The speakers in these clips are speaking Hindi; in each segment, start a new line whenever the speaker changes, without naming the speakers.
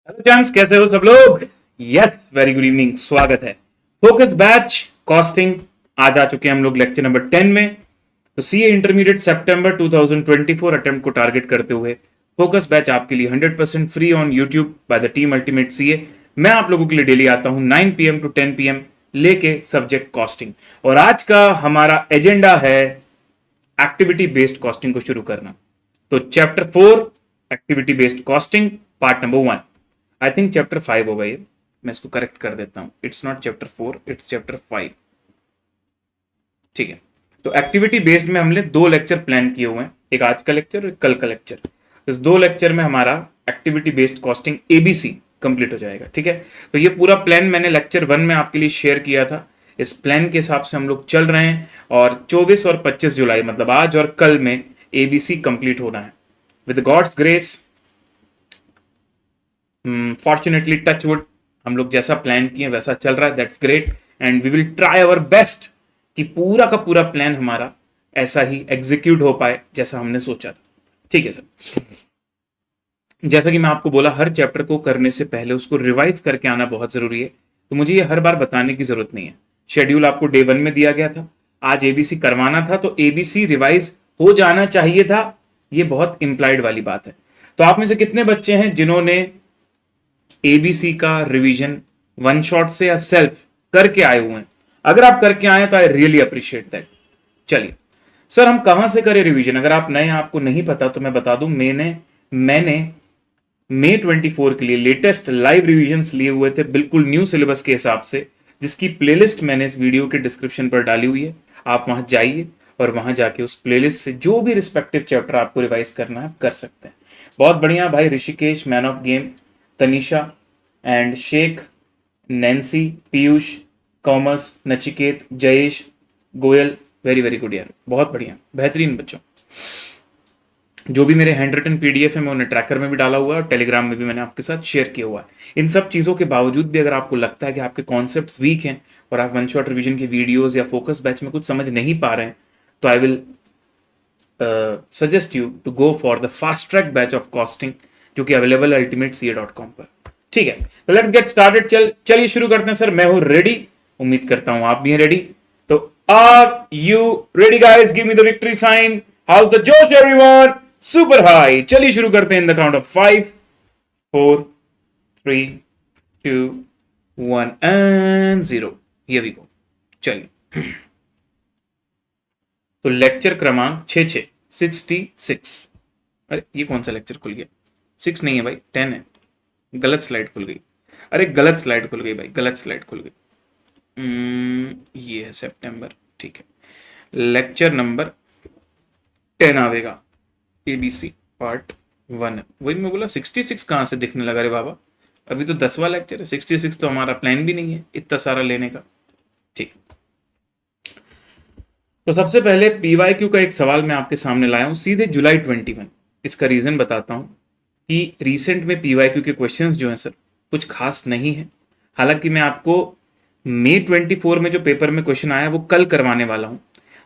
हेलो जैम्स, कैसे हो सब लोग? यस, वेरी गुड इवनिंग, स्वागत है। फोकस बैच कॉस्टिंग आज आ चुके हैं हम लोग लेक्चर नंबर 10 में। तो सीए इंटरमीडिएट सितंबर 2024 अटेम्प्ट को टारगेट करते हुए फोकस बैच आपके लिए 100% free on YouTube by the team ultimate CA. मैं आप लोगों के लिए डेली आता हूं 9 PM टू 10 PM लेके सब्जेक्ट कॉस्टिंग। और आज का हमारा एजेंडा है एक्टिविटी बेस्ड कॉस्टिंग को शुरू करना। तो chapter 4 activity based costing part number 1, I think chapter 5 होगा ये। मैं इसको करेक्ट कर देता हूं, it's not chapter 4, it's chapter 5। ठीक है, तो एक्टिविटी बेस्ड में हमने 2 लेक्चर प्लान किए हुए हैं, एक आज का लेक्चर और कल का लेक्चर। इस 2 लेक्चर में हमारा activity based costing ABC complete हो जाएगा। ठीक है, तो ये पूरा प्लान मैंने लेक्चर 1 में आपके लिए शेयर किया था। इस प्लान के हिसाब से हम लोग चल रहे हैं और 24 और 25 जुलाई मतलब आज और कल में एबीसी कंप्लीट होना है with God's grace. Fortunately touch wood, हम लोग जैसा प्लान किए वैसा चल रहा है, that's great. And we will try our best कि पूरा का पूरा प्लान हमारा ऐसा ही एग्जीक्यूट हो पाए जैसा हमने सोचा था। ठीक है सर, जैसा कि मैं आपको बोला, हर चैप्टर को करने से पहले उसको रिवाइज करके आना बहुत जरूरी है। तो मुझे ये हर बार बताने की जरूरत नहीं है। शेड्यूल आपको डे 1 में दिया गया था, आज एबीसी करवाना था तो एबीसी रिवाइज हो जाना चाहिए था। ये बहुत इंप्लाइड वाली बात है। तो आप में से कितने बच्चे हैं जिन्होंने एबीसी का रिवीजन वन शॉट से या सेल्फ करके आए हुए हैं? अगर आप करके आए तो आई रियली अप्रिशिएट दैट। चलिए सर, हम कहां से करें रिवीजन? अगर आप नए, आपको नहीं पता तो मैं बता दूं, मैंने मई 24 के लिए लेटेस्ट लाइव रिवीजन्स लिए हुए थे, बिल्कुल न्यू सिलेबस के हिसाब से, जिसकी प्लेलिस्ट मैंने इस वीडियो के डिस्क्रिप्शन पर डाली हुई है। आप वहां जाइए और वहां जाके उस प्लेलिस्ट से जो भी रिस्पेक्टिव चैप्टर आपको रिवाइज करना है कर सकते हैं। बहुत बढ़िया भाई, Rishikesh, man of game, Tanisha and Sheikh, Nancy, Piyush, commerce, Nachiket, Jayesh, Goyal, very very good यार, बहुत बढ़िया, बेहतरीन बच्चों। जो भी मेरे हैंड रिटन पीडीएफ है मैं उन्हें ट्रैकर में भी डाला हुआ है और टेलीग्राम में भी मैंने आपके साथ शेयर किया हुआ है। इन सब चीज़ों के बावजूद भी अगर आपको लगता है कि आपके कॉन्सेप्ट्स वीक हैं और आप वन शॉट रिवीजन की वीडियोस या फोकस बैच में कुछ समझ नहीं पा रहे हैं, तो I will suggest you to go for the fast track batch of costing, जो कि अवेलेबल है ultimatece.com पर। ठीक है, तो लेट्स गेट स्टार्टेड। चलिए शुरू करते हैं सर। मैं हूं रेडी, उम्मीद करता हूं आप भी हैं रेडी। तो are you ready guys? Give me the victory sign. How's the जोश एवरीवन? Super high. चलिए शुरू करते हैं in the count of 5 4 3 2 1 and 0। Here we go. चलिए, तो लेक्चर क्रमांक 66। अरे ये कौन सा लेक्चर खुल गया? 6 नहीं है भाई, 10 है। गलत स्लाइड खुल गई। अरे गलत स्लाइड खुल गई भाई, गलत स्लाइड खुल गई। ये है सितंबर। ठीक है, लेक्चर नंबर 10 आवेगा, एबीसी पार्ट 1। वही मैं बोला 66 कहां से दिखने लगा रे बाबा, अभी तो 10वां लेक्चर है। 66 तो हमारा प्लान भी नहीं है इतना सारा लेने का। ठीक, तो सबसे पहले पीवाईक्यू का एक सवाल मैं आपके सामने लाया हूं सीधे जुलाई 21। इसका रीजन बताता हूं कि रिसेंट में पीवाईक्यू के क्वेश्चंस जो हैं सर कुछ खास नहीं है। हालांकि मैं आपको मई 24 में जो पेपर में क्वेश्चन आया वो कल करवाने वाला हूं,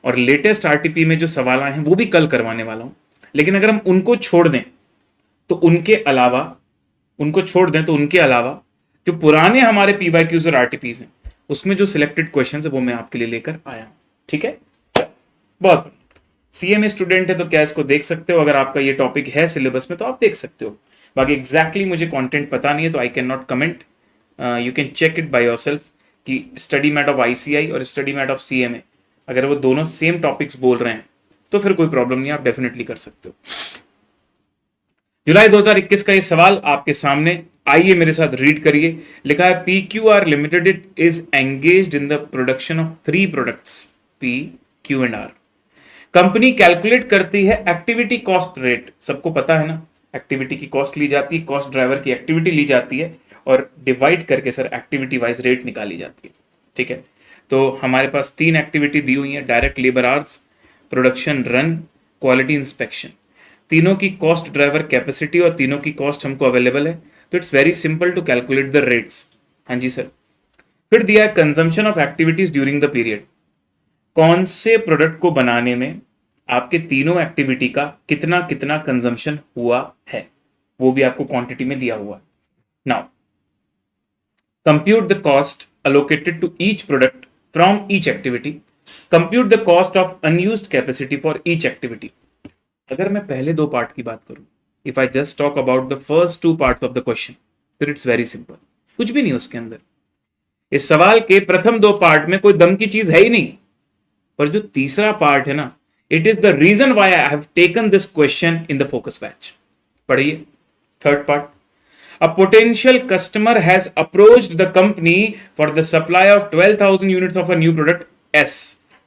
और लेटेस्ट आरटीपी में जो सवाल आए हैं वो भी कल करवाने वाला हूं। लेकिन अगर हम उनको छोड़ दें तो उनके अलावा जो पुराने हमारे पीवाईक्यूज और आरटीपीज हैं उसमें जो सिलेक्टेड क्वेश्चन है वो मैं आपके लिए लेकर आया हूं। ठीक है, बहुत सीएमए स्टूडेंट है तो क्या इसको देख सकते हो? अगर आपका ये टॉपिक है सिलेबस में तो आप देख सकते हो। बाकी एग्जैक्टली मुझे कंटेंट पता नहीं है तो I can not comment. You can check it by yourself कि स्टडी मैट ऑफ आईसीआई और स्टडी मैट ऑफ सीएमए अगर वो दोनों सेम टॉपिक्स बोल रहे हैं तो फिर कोई प्रॉब्लम नहीं, आप डेफिनेटली कर सकते हो। जुलाई 2021 का ये सवाल आपके सामने, आइए मेरे साथ रीड करिए। लिखा है PQR limited is engaged in the production of 3 products P, Q and R। Company calculate करती है एक्टिविटी कॉस्ट रेट। सबको पता है ना, एक्टिविटी की कॉस्ट ली जाती है, कॉस्ट ड्राइवर की एक्टिविटी ली जाती है और डिवाइड करके सर एक्टिविटी वाइज रेट निकाली जाती है। ठीक है, तो हमारे पास 3 एक्टिविटी दी हुई है, direct labour hours, production run, quality inspection. तीनों की कॉस्ट ड्राइवर कैपेसिटी और तीनों की कॉस्ट हमको अवेलेबल है, तो it's very simple to calculate the rates. हाँ जी सर। फिर दिया है consumption of activities during the period. कौन से प्रोडक्ट को बनाने में आपके तीनों एक्टिविटी का कितना कितना कंजम्पशन हुआ है वो भी आपको क्वांटिटी में दिया हुआ है। Now compute the cost allocated to each product from each activity. Compute the cost of unused capacity for each activity. अगर मैं पहले दो पार्ट की बात करूं, if I just talk about the first two parts of the question, sir it's very simple. कुछ भी नहीं उसके अंदर. इस सवाल के प्रथम दो पार्ट में कोई दम की चीज है ही नहीं. पर जो तीसरा पार्ट है ना, it is the reason why I have taken this question in the focus batch. पढ़िए third part. A potential customer has approached the company for the supply of 12,000 units of a new product S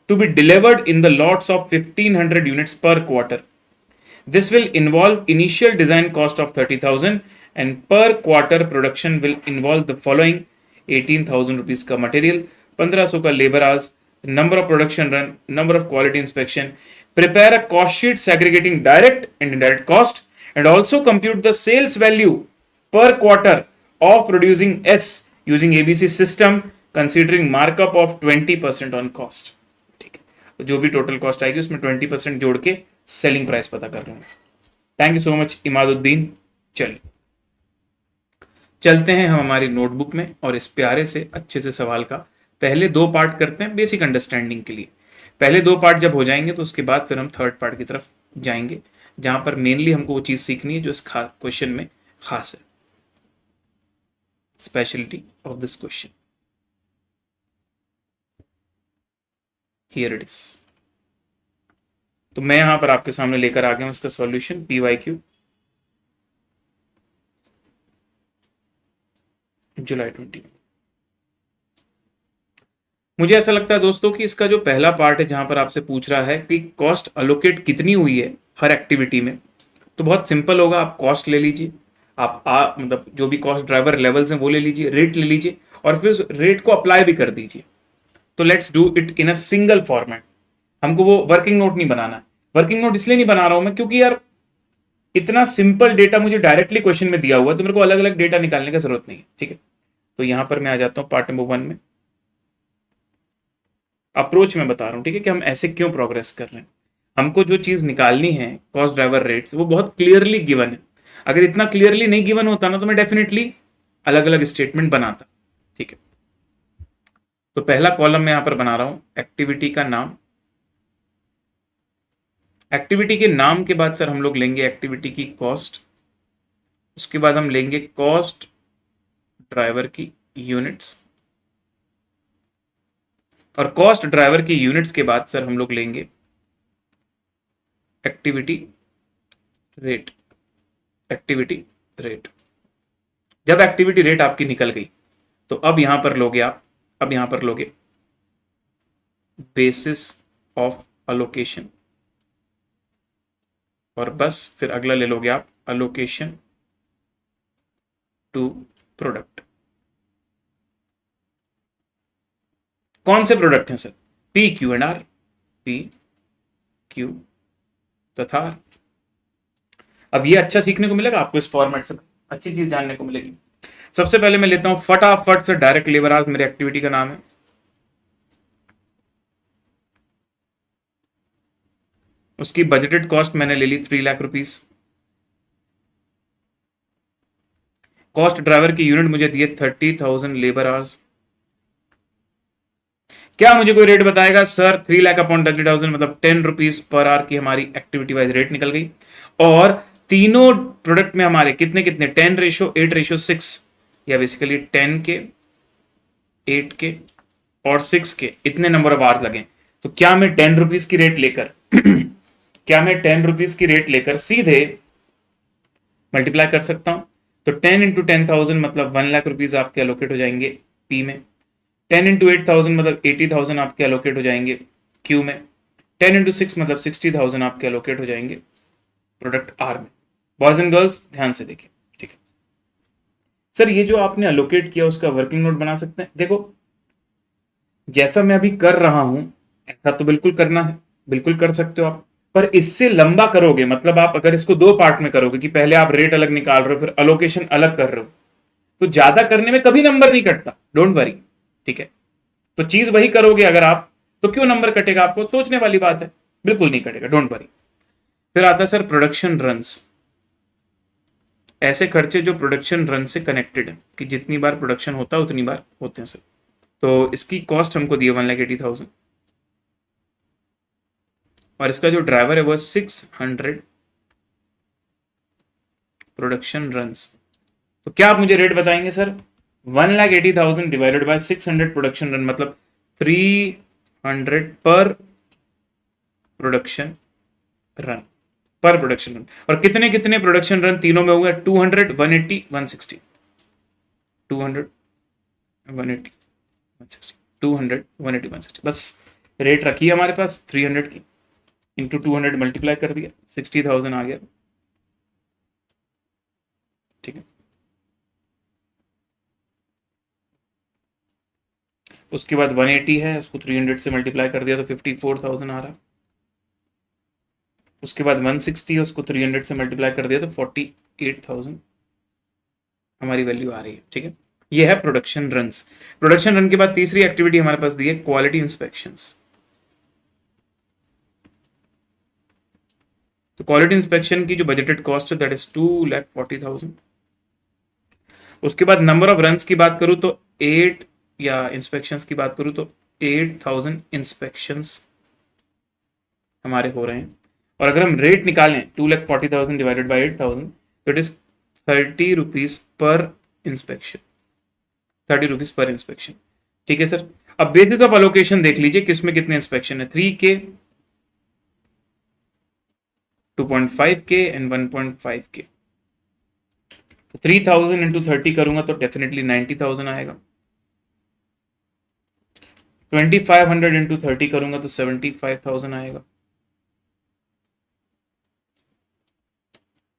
to be delivered in the lots of 1,500 units per quarter. This will involve initial design cost of 30,000 and per quarter production will involve the following: 18,000 rupees का material, 1,500 का labor hours, number of production run, number of quality inspection. Prepare a cost sheet segregating direct and indirect cost and also compute the sales value per quarter of producing S using ABC system considering markup of 20% on cost. ठीक है, जो भी टोटल कॉस्ट आएगी उसमें 20% जोड़ के सेलिंग प्राइस पता कर रहे हैं. Thank you so much Imaduddin. चलिए चलते हैं हम हमारी नोटबुक में और इस प्यारे से अच्छे से सवाल का पहले दो पार्ट करते हैं बेसिक अंडरस्टैंडिंग के लिए. पहले दो पार्ट जब हो जाएंगे तो उसके बाद फिर हम थर्ड पार्ट की तरफ जाएंगे जहां पर मेनली हमको वो चीज सीखनी है जो इस क्वेश्चन में खास है. Specialty of this question. Here it is. तो मैं यहां पर आपके सामने लेकर आ गया हूं इसका सॉल्यूशन PYQ जुलाई 20. मुझे ऐसा लगता है दोस्तों कि इसका जो पहला पार्ट है जहां पर आपसे पूछ रहा है कि कॉस्ट अलोकेट कितनी हुई है हर एक्टिविटी में, तो बहुत सिंपल होगा. आप कॉस्ट ले लीजिए, आप मतलब जो भी कॉस्ट ड्राइवर लेवल्स हैं वो ले लीजिए, रेट ले लीजिए और फिर रेट को अप्लाई भी कर दीजिए. तो let's do it in a single format. हमको वो वर्किंग नोट नहीं बनाना है. वर्किंग नोट इसलिए नहीं बना रहा हूं मैं क्योंकि यार इतना सिंपल डेटा मुझे डायरेक्टली क्वेश्चन में दिया हुआ है तो मेरे को अलग अलग डेटा निकालने का जरूरत नहीं है. ठीक है, तो यहां पर मैं आ जाता हूं पार्ट नंबर 1 में. अप्रोच में बता रहा हूं, ठीक है, कि हम ऐसे क्यों प्रोग्रेस कर रहे हैं. हमको जो चीज निकालनी है कॉस्ट ड्राइवर रेट्स वो बहुत क्लियरली गिवन है. अगर इतना क्लियरली नहीं गिवन होता ना तो मैं डेफिनेटली अलग अलग स्टेटमेंट बनाता. ठीक है, तो पहला कॉलम मैं यहां पर बना रहा हूं एक्टिविटी का नाम. एक्टिविटी के नाम के बाद सर हम लोग लेंगे एक्टिविटी की कॉस्ट. उसके बाद हम लेंगे कॉस्ट ड्राइवर की यूनिट्स और कॉस्ट ड्राइवर की यूनिट्स के बाद सर हम लोग लेंगे एक्टिविटी रेट. Activity rate. जब एक्टिविटी रेट आपकी निकल गई तो अब यहां पर लोगे आप, अब यहां पर लोगे बेसिस ऑफ अलोकेशन और बस फिर अगला ले लोगे आप अलोकेशन टू प्रोडक्ट. कौन से प्रोडक्ट हैं sir? P Q and R. P Q तथा आर. अब ये अच्छा सीखने को मिलेगा आपको, इस फॉर्मेट से अच्छी चीज जानने को मिलेगी. सबसे पहले मैं लेता हूं फटाफट से डायरेक्ट लेबर आवर्स. मेरी एक्टिविटी का नाम है. उसकी बजटेड कॉस्ट मैंने ले ली 3 लाख रुपीस. कॉस्ट ड्राइवर की यूनिट मुझे दिए 30,000 लेबर आवर्स. क्या मुझे कोई रेट बताएगा? सर 3 लाख अपॉन 30,000 मतलब 10 रुपीज पर आवर की हमारी एक्टिविटी वाइज रेट निकल गई. और तीनों प्रोडक्ट में हमारे कितने कितने 10:8:6 या बेसिकली 10 के 8 के और 6 के इतने नंबर ऑफ आवर्स लगे. तो क्या मैं 10 रुपीज की रेट लेकर क्या मैं 10 रुपीज की रेट लेकर सीधे मल्टीप्लाई कर सकता हूं? तो 10 इंटू 10,000 मतलब 1 लाख रुपीज आपके एलोकेट हो जाएंगे पी में. 10 इंटू 8,000 मतलब 80,000 आपके एलोकेट हो जाएंगे क्यू में. 10 इंटू 6 मतलब 60,000 आपके एलोकेट हो जाएंगे प्रोडक्ट आर में. बॉयज एंड गर्ल्स ध्यान से देखिए. ठीक है सर, ये जो आपने एलोकेट किया उसका वर्किंग नोट बना सकते हैं. देखो जैसा मैं अभी कर रहा हूं ऐसा तो बिल्कुल करना है, बिल्कुल कर सकते हो आप. पर इससे लंबा करोगे मतलब आप अगर इसको दो पार्ट में करोगे कि पहले आप रेट अलग निकाल रहे हो फिर अलोकेशन अलग कर रहे हो तो ज्यादा करने में कभी नंबर नहीं कटता. Don't worry. ठीक है, तो चीज वही करोगे अगर आप, तो क्यों नंबर कटेगा? आपको सोचने वाली बात है. बिल्कुल नहीं कटेगा, डोंट वरी. फिर आता है सर प्रोडक्शन रन्स. ऐसे खर्चे जो प्रोडक्शन रन से कनेक्टेड है, कि जितनी बार प्रोडक्शन होता है उतनी बार होते हैं सर। तो इसकी कॉस्ट हमको दी है 1,80,000 और इसका जो ड्राइवर है वो 600 प्रोडक्शन रन्स। तो क्या आप मुझे रेट बताएंगे sir? 1,80,000 divided by 600 production run मतलब 300 पर प्रोडक्शन रन, पर प्रोडक्शन रन। और कितने कितने प्रोडक्शन रन तीनों में हुए? 200, 180, 160। 200, 180, 160, 200, 180, 160। बस रेट रखी है हमारे पास 300 की, इंटू 200 मल्टीप्लाई कर दिया, 60,000 आ गया। ठीक है, उसके बाद 180 है, उसको 300 से मल्टीप्लाई कर दिया तो 54,000 आ रहा। उसके बाद 160 है, उसको 300 से मल्टीप्लाई कर दिया तो 48,000 हमारी वैल्यू आ रही है। ठीक है, ये है प्रोडक्शन रन्स। प्रोडक्शन रन के बाद तीसरी एक्टिविटी हमारे पास दी है क्वालिटी इंस्पेक्शंस। तो क्वालिटी इंस्पेक्शन की जो बजटेड कॉस्ट है दैट इज 2,40,000। उसके बाद नंबर ऑफ रन्स की बात करूं तो 8, या इंस्पेक्शंस की बात करूं तो 8,000 इंस्पेक्शंस हमारे हो रहे हैं। और अगर हम रेट निकालें 2,40,000 डिवाइडेड बाई 8,000 तो it is 30 rupees per inspection, 30 rupees per inspection. ठीक है सर, अब बेसिस ऑफ अलोकेशन देख लीजिए किसमें कितने इंस्पेक्शन है। 3K, 2.5K and 1.5K। 3,000 into 30 करूंगा तो डेफिनेटली 90,000 आएगा। 2,500 इंटू 30 करूंगा तो 75,000 आएगा।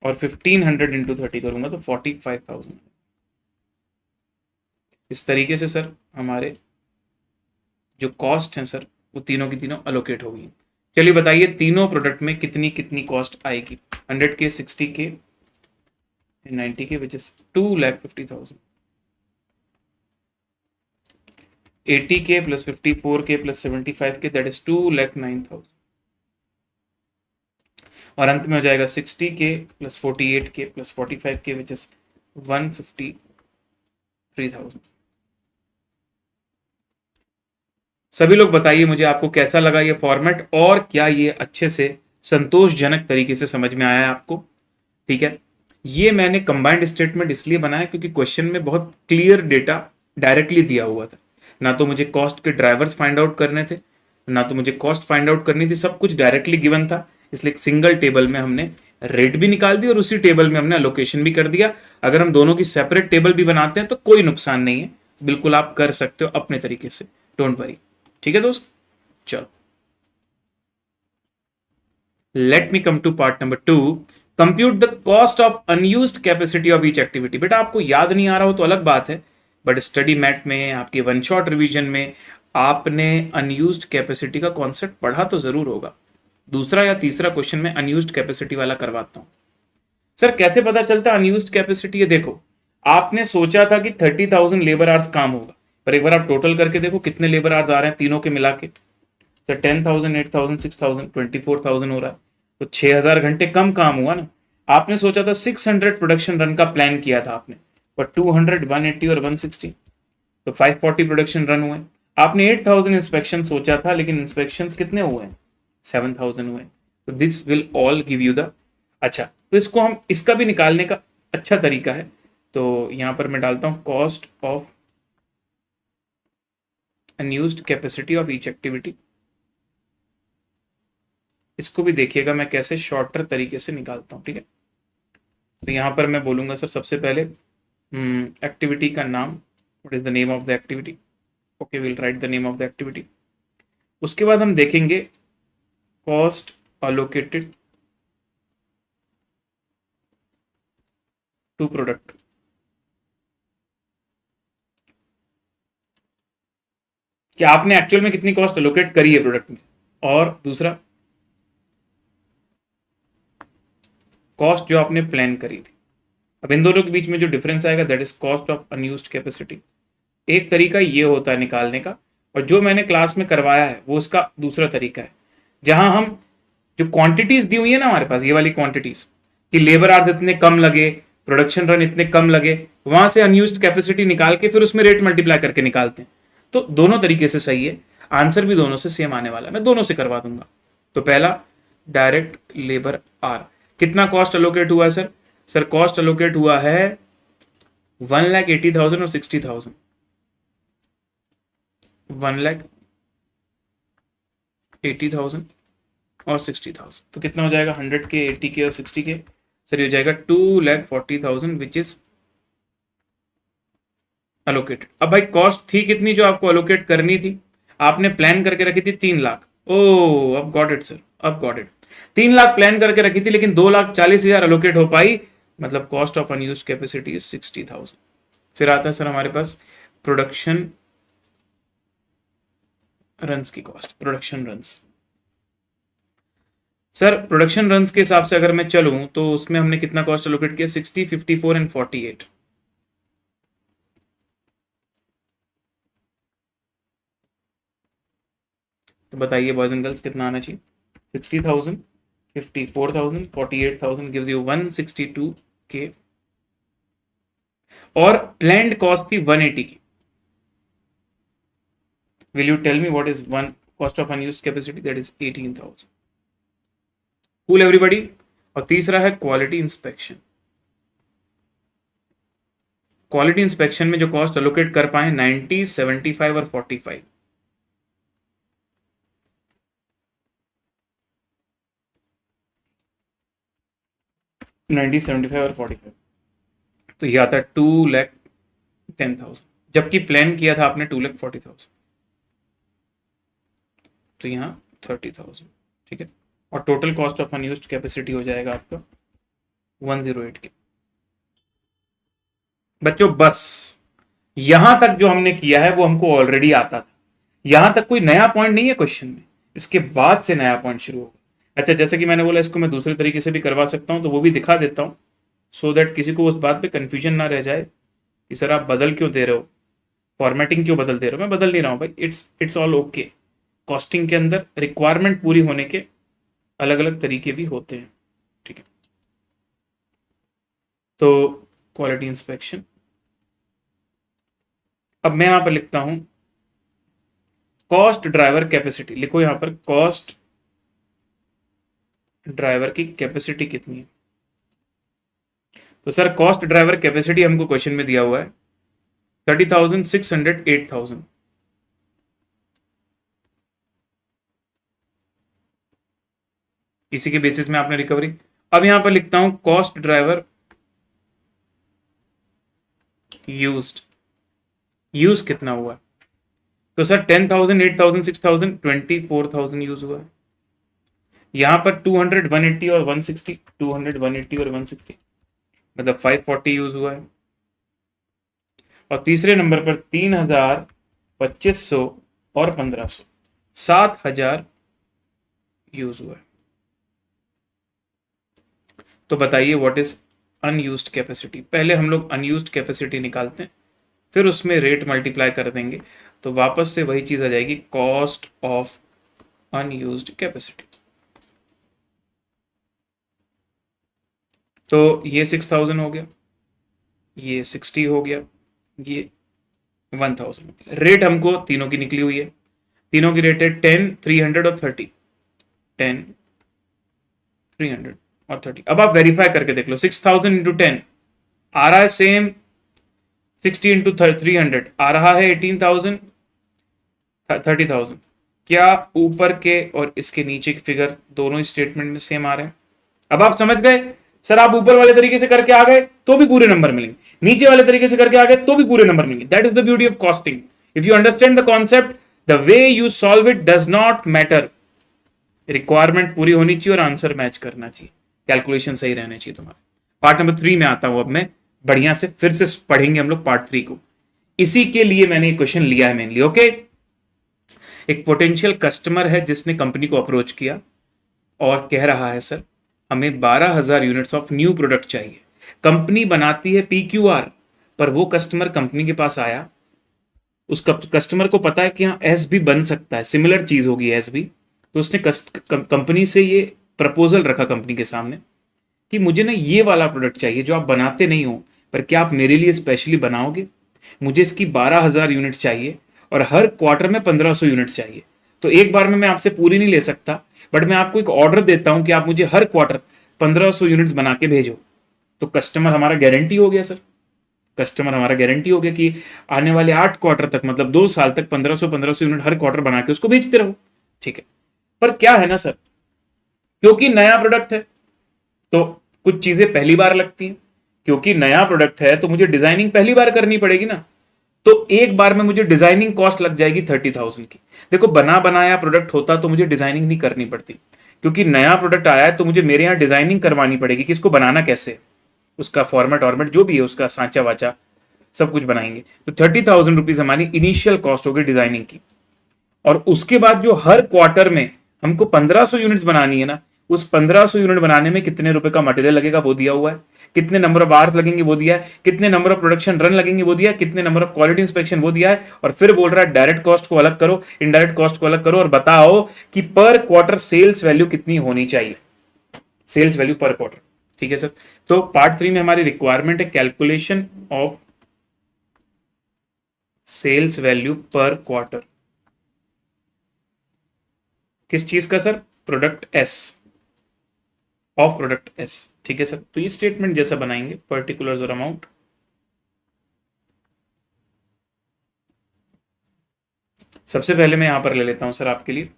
और 1,500 इंटू 30 करूंगा तो 45,000। इस तरीके से सर हमारे जो कॉस्ट हैं सर वो तीनों की तीनों अलोकेट होगी। चलिए बताइए तीनों प्रोडक्ट में कितनी कितनी कॉस्ट आएगी। 100K, 60K, 90K which is 2,50,000। 80K plus 54K plus 75K that is 2,09,000। और अंत में हो जाएगा 60K plus 48K plus 45K which is 153,000। सभी लोग बताइए मुझे आपको कैसा लगा ये फॉर्मेट, और क्या ये अच्छे से संतोषजनक तरीके से समझ में आया है आपको? ठीक है, ये मैंने कंबाइंड स्टेटमेंट इसलिए बनाया क्योंकि क्वेश्चन में बहुत क्लियर डेटा डायरेक्टली दिया हुआ था। ना तो मुझे कॉस्ट के ड्राइवर्स फाइंड आउट करने थे, ना तो मुझे कॉस्ट फाइंड आउट करनी थी, सब कुछ डायरेक्टली गिवन था। इसलिए एक सिंगल टेबल में हमने रेट भी निकाल दी और उसी टेबल में हमने अलोकेशन भी कर दिया। अगर हम दोनों की सेपरेट टेबल भी बनाते हैं तो कोई नुकसान नहीं है, बिल्कुल आप कर सकते हो अपने तरीके से, डोंट वरी। ठीक है दोस्त, चलो let me come to part number 2, compute the cost of unused capacity of each activity. बेटा आपको याद नहीं आ रहा हो तो अलग बात है, बट स्टडी मैट में आपके वन शॉट रिवीजन में आपने अनयूज्ड कैपेसिटी का कॉन्सेप्ट पढ़ा तो जरूर होगा। दूसरा या तीसरा क्वेश्चन में अनयूज्ड कैपेसिटी वाला करवाता हूं। सर कैसे पता चलता है अनयूज्ड कैपेसिटी? ये देखो, आपने सोचा था कि 30,000 लेबर आवर्स काम होगा, पर एक बार आप टोटल करके देखो कितने लेबर आवर्स आ रहे हैं तीनों के मिला के। सर 10,000, 8,000, 6,000, 24,000 हो रहा है, तो 6,000 घंटे कम काम हुआ ना। आपने सोचा था 600 प्रोडक्शन रन का प्लान किया था आपने, पर 200, 180 और 160, तो 540 प्रोडक्शन रन हुए। आपने 8,000 इंस्पेक्शन सोचा था, लेकिन इंस्पेक्शन कितने हुए? 7,000 हुए। तो this will all give you the, अच्छा तो इसको हम इसका भी निकालने का अच्छा तरीका है। तो यहां पर मैं डालता हूं cost of unused capacity of each activity. इसको भी देखिएगा मैं कैसे शॉर्टर तरीके से निकालता हूं। ठीक है, तो यहां पर मैं बोलूंगा सर सबसे पहले एक्टिविटी का नाम, what is the name of the activity. Okay, will write the name of the activity. उसके बाद हम देखेंगे कॉस्ट अलोकेटेड टू प्रोडक्ट। कि आपने एक्चुअल में कितनी कॉस्ट अलोकेट करी है प्रोडक्ट में, और दूसरा कॉस्ट जो आपने प्लान करी थी। अब इन दोनों के बीच में जो डिफरेंस आएगा that is cost of unused capacity. एक तरीका ये होता है निकालने का, और जो मैंने क्लास में करवाया है वो उसका दूसरा तरीका है, जहां हम जो क्वांटिटीज दी हुई है ना हमारे पास, ये वाली क्वांटिटीज कि लेबर आवर्स इतने कम लगे प्रोडक्शन रन इतने कम लगे, वहां से अनयूज्ड कैपेसिटी निकाल के फिर उसमें रेट मल्टीप्लाई करके निकालते हैं। तो दोनों तरीके से सही है, आंसर भी दोनों से सेम आने वाला है, मैं दोनों से करवा दूंगा। तो पहला डायरेक्ट लेबर आर, कितना कॉस्ट अलोकेट हुआ है सर? सर कॉस्ट अलोकेट हुआ है 1,80,000 और 60,000, 1,80,000 और 60,000, तो कितना हो जाएगा? 100 के, 80 के और 60 के, सर ये हो जाएगा 2,40,000 विच इज अलोकेटेड। अब भाई कॉस्ट थी कितनी जो आपको अलोकेट करनी थी? आपने प्लान करके रखी थी 3 लाख। ओ अब गॉट इट सर, अब गॉट इट। 3 लाख प्लान करके रखी थी लेकिन 2,40,000 अलोकेट हो पाई, मतलब cost of unused capacity is 60,000। फिर आता है सर हमारे पास प्रोडक्शन रन्स की cost, production runs. Sir production runs के हिसाब से अगर मैं चलूं तो उसमें हमने कितना कॉस्ट अलोकेट किया? 60, 54 एंड 48। तो बताइए बॉयज एंड गर्ल्स कितना आना चाहिए? 60,000, 54,000, 48,000 गिव्स यू 162K, और प्लान्ड कॉस्ट थी 180 की। Will you tell me what is one cost of unused capacity? That is 18,000। Cool everybody. और तीसरा है क्वालिटी इंस्पेक्शन। क्वालिटी इंस्पेक्शन में जो कॉस्ट अलोकेट कर पाए 90, 75 और 45। और 45, तो ये आता है 2,10,000, जबकि प्लान किया था आपने 2,40,000, तो यहाँ 30,000। ठीक है, और total cost of unused capacity हो जाएगा आपका 108 के। बच्चों बस यहां तक जो हमने किया है वो हमको ऑलरेडी आता था, यहां तक कोई नया पॉइंट नहीं है क्वेश्चन में, इसके बाद से नया पॉइंट शुरू होगा। अच्छा जैसे कि मैंने बोला इसको मैं दूसरे तरीके से भी करवा सकता हूं, तो वो भी दिखा देता हूं सो दैट किसी को उस बात पे कंफ्यूजन ना रह जाए कि सर आप बदल क्यों दे रहे हो, फॉर्मेटिंग क्यों बदल दे रहे हो। मैं बदल नहीं रहा हूं भाई, इट्स ऑल ओके। कॉस्टिंग के अंदर रिक्वायरमेंट पूरी होने के अलग अलग तरीके भी होते हैं। ठीक है, तो क्वालिटी इंस्पेक्शन, अब मैं यहां पर लिखता हूं कॉस्ट ड्राइवर कैपेसिटी। लिखो यहां पर कॉस्ट ड्राइवर की कैपेसिटी कितनी है? तो सर कॉस्ट ड्राइवर कैपेसिटी हमको क्वेश्चन में दिया हुआ है 30,000, 600, 8,000। इसी के बेसिस में आपने रिकवरी। अब यहां पर लिखता हूं कॉस्ट ड्राइवर यूज कितना हुआ? तो सर 10,000, 8,000, 6,000, 24,000 यूज हुआ है। यहां पर 200, 180 और 160, 200, 180 और 160, मतलब 540 यूज हुआ है। और तीसरे नंबर पर 3,000, 2,500 और 1,500, 7,000 यूज हुआ है। तो बताइए व्हाट इज अनयूज्ड कैपेसिटी। पहले हम लोग अनयूज्ड कैपेसिटी निकालते हैं, फिर उसमें रेट मल्टीप्लाई कर देंगे, तो वापस से वही चीज आ जाएगी कॉस्ट ऑफ अनयूज्ड कैपेसिटी। तो ये 6,000 हो गया, ये 60 हो गया, ये 1,000 हो गया। रेट हमको तीनों की निकली हुई है, तीनों की रेट है 10, 300 और 30। 10, 300 और 30। अब आप वेरीफाई करके देख लो, 6,000 इंटू 10 आ रहा है सेम, 60 इंटू 300 आ रहा है 18,000, 30,000। क्या ऊपर के और इसके नीचे के फिगर दोनों स्टेटमेंट में सेम आ रहे हैं? अब आप समझ गए सर, आप ऊपर वाले तरीके से करके आ गए तो भी पूरे नंबर मिलेंगे, नीचे वाले तरीके से करके आ गए तो भी पूरे नंबर मिलेंगे। That is the beauty of costing. If you understand the concept, the way you solve it does not matter. Requirement पूरी होनी चाहिए और आंसर मैच करना चाहिए, कैलकुलेशन सही रहने चाहिए तुम्हारे। पार्ट नंबर 3 में आता हूं अब मैं, बढ़िया से फिर से पढ़ेंगे हम लोग पार्ट 3 को। इसी के लिए मैंने ये क्वेश्चन लिया है मेनली। ओके, एक पोटेंशियल कस्टमर है जिसने कंपनी को अप्रोच किया और कह रहा है सर हमें 12,000 यूनिट्स ऑफ न्यू प्रोडक्ट चाहिए। कंपनी बनाती है PQR, पर वो कस्टमर कंपनी के पास आया, उस कस्टमर को पता है कि हाँ एस भी बन सकता है, सिमिलर चीज होगी एस भी, तो उसने कंपनी से ये प्रपोजल रखा कंपनी के सामने कि मुझे ना ये वाला प्रोडक्ट चाहिए जो आप बनाते नहीं हो, पर क्या आप मेरे लिए स्पेशली बनाओगे? मुझे इसकी 12,000 यूनिट्स चाहिए और हर क्वार्टर में 1500 यूनिट्स चाहिए। तो एक बार में मैं आपसे पूरी नहीं ले सकता, बट मैं आपको एक ऑर्डर देता हूं कि आप मुझे हर क्वार्टर 1500 यूनिट्स बना के भेजो। तो कस्टमर हमारा गारंटी हो गया सर। कस्टमर हमारा गारंटी हो गया कि आने वाले 8 क्वार्टर तक, मतलब 2 साल तक 1500 यूनिट हर क्वार्टर बना के उसको बेचते रहो। ठीक है, पर क्या है ना सर, क्योंकि नया प्रोडक्ट है तो कुछ चीजें पहली बार लगती हैं। क्योंकि नया प्रोडक्ट है तो मुझे डिजाइनिंग पहली बार करनी पड़ेगी ना। तो एक बार में मुझे डिजाइनिंग कॉस्ट लग जाएगी 30,000 की। देखो, बना बनाया प्रोडक्ट होता तो मुझे डिजाइनिंग नहीं करनी पड़ती। क्योंकि नया प्रोडक्ट आया है तो मुझे मेरे यहाँ डिजाइनिंग करवानी पड़ेगी कि इसको बनाना कैसे, उसका फॉर्मेट ऑर्मेट जो भी है, उसका सांचा वाचा सब कुछ बनाएंगे। तो 30,000 रुपीज हमारी इनिशियल कॉस्ट होगी डिजाइनिंग की। और उसके बाद जो हर क्वार्टर में हमको 1500 यूनिट्स बनानी है ना, उस 1500 यूनिट बनाने में कितने रुपए का मटेरियल लगेगा वो दिया हुआ है, कितने नंबर ऑफ आवर्स लगेंगे वो दिया है, कितने नंबर ऑफ प्रोडक्शन रन लगेंगे वो दिया है, कितने नंबर ऑफ क्वालिटी इंस्पेक्शन वो दिया है। और फिर बोल रहा है डायरेक्ट कॉस्ट को अलग करो, इनडायरेक्ट कॉस्ट को अलग करो और बताओ कि पर क्वार्टर सेल्स वैल्यू कितनी होनी चाहिए, सेल्स वैल्यू पर क्वार्टर। ठीक है सर। तो पार्ट 3 में हमारी रिक्वायरमेंट है कैलकुलेशन ऑफ सेल्स वैल्यू पर क्वार्टर। किस चीज का sir? Product S, of product S. ठीक है सर। तो ये स्टेटमेंट जैसा बनाएंगे, पर्टिकुलर्स और अमाउंट। सबसे पहले मैं यहां पर ले लेता हूं सर आपके लिए,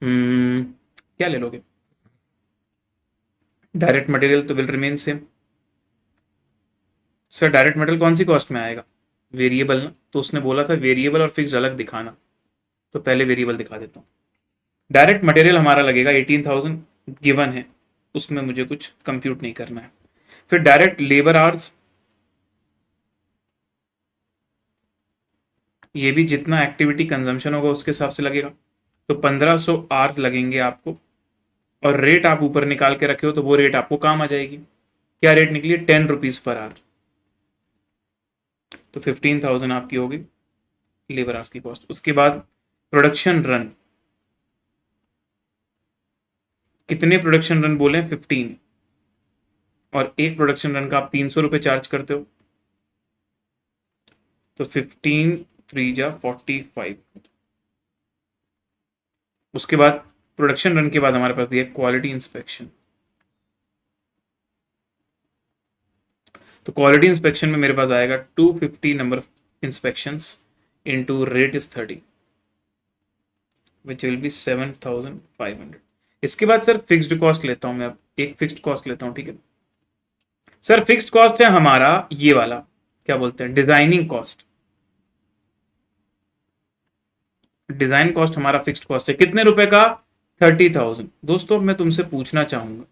क्या ले लोगे? डायरेक्ट मटेरियल तो will remain same. Sir direct material कौन सी कॉस्ट में आएगा? वेरिएबल ना, तो उसने बोला था वेरिएबल और फिक्स अलग दिखाना, तो पहले वेरिएबल दिखा देता हूं। डायरेक्ट मटेरियल हमारा लगेगा 18,000 गिवन है, उसमें मुझे कुछ कंप्यूट नहीं करना है। फिर डायरेक्ट लेबर आवर्स, ये भी जितना एक्टिविटी कंजम्पशन होगा उसके हिसाब से लगेगा, तो 1500 आवर्स लगेंगे आपको। और रेट आप ऊपर निकाल के रखे हो तो वो रेट आपको काम आ जाएगी। क्या रेट निकली? 10 रुपीज पर आवर। तो 15,000 आपकी होगी लेबर आवर्स की कॉस्ट। उसके बाद प्रोडक्शन रन, कितने प्रोडक्शन रन बोले? 15। और एक प्रोडक्शन रन का आप 300 रुपए चार्ज करते हो, तो 15 3 जा 45। उसके बाद प्रोडक्शन रन के बाद हमारे पास दिया क्वालिटी इंस्पेक्शन। तो क्वालिटी इंस्पेक्शन में मेरे पास आएगा 250 number of inspections into rate is 30, which will be 7,500। इसके बाद सर फिक्स्ड कॉस्ट लेता हूं मैं, अब एक फिक्स्ड कॉस्ट लेता हूं। ठीक है सर, फिक्स्ड कॉस्ट है हमारा ये वाला, क्या बोलते हैं, डिजाइनिंग कॉस्ट। डिजाइन कॉस्ट हमारा फिक्स्ड कॉस्ट है कितने रुपए का? 30,000। दोस्तों मैं तुमसे पूछना चाहूंगा,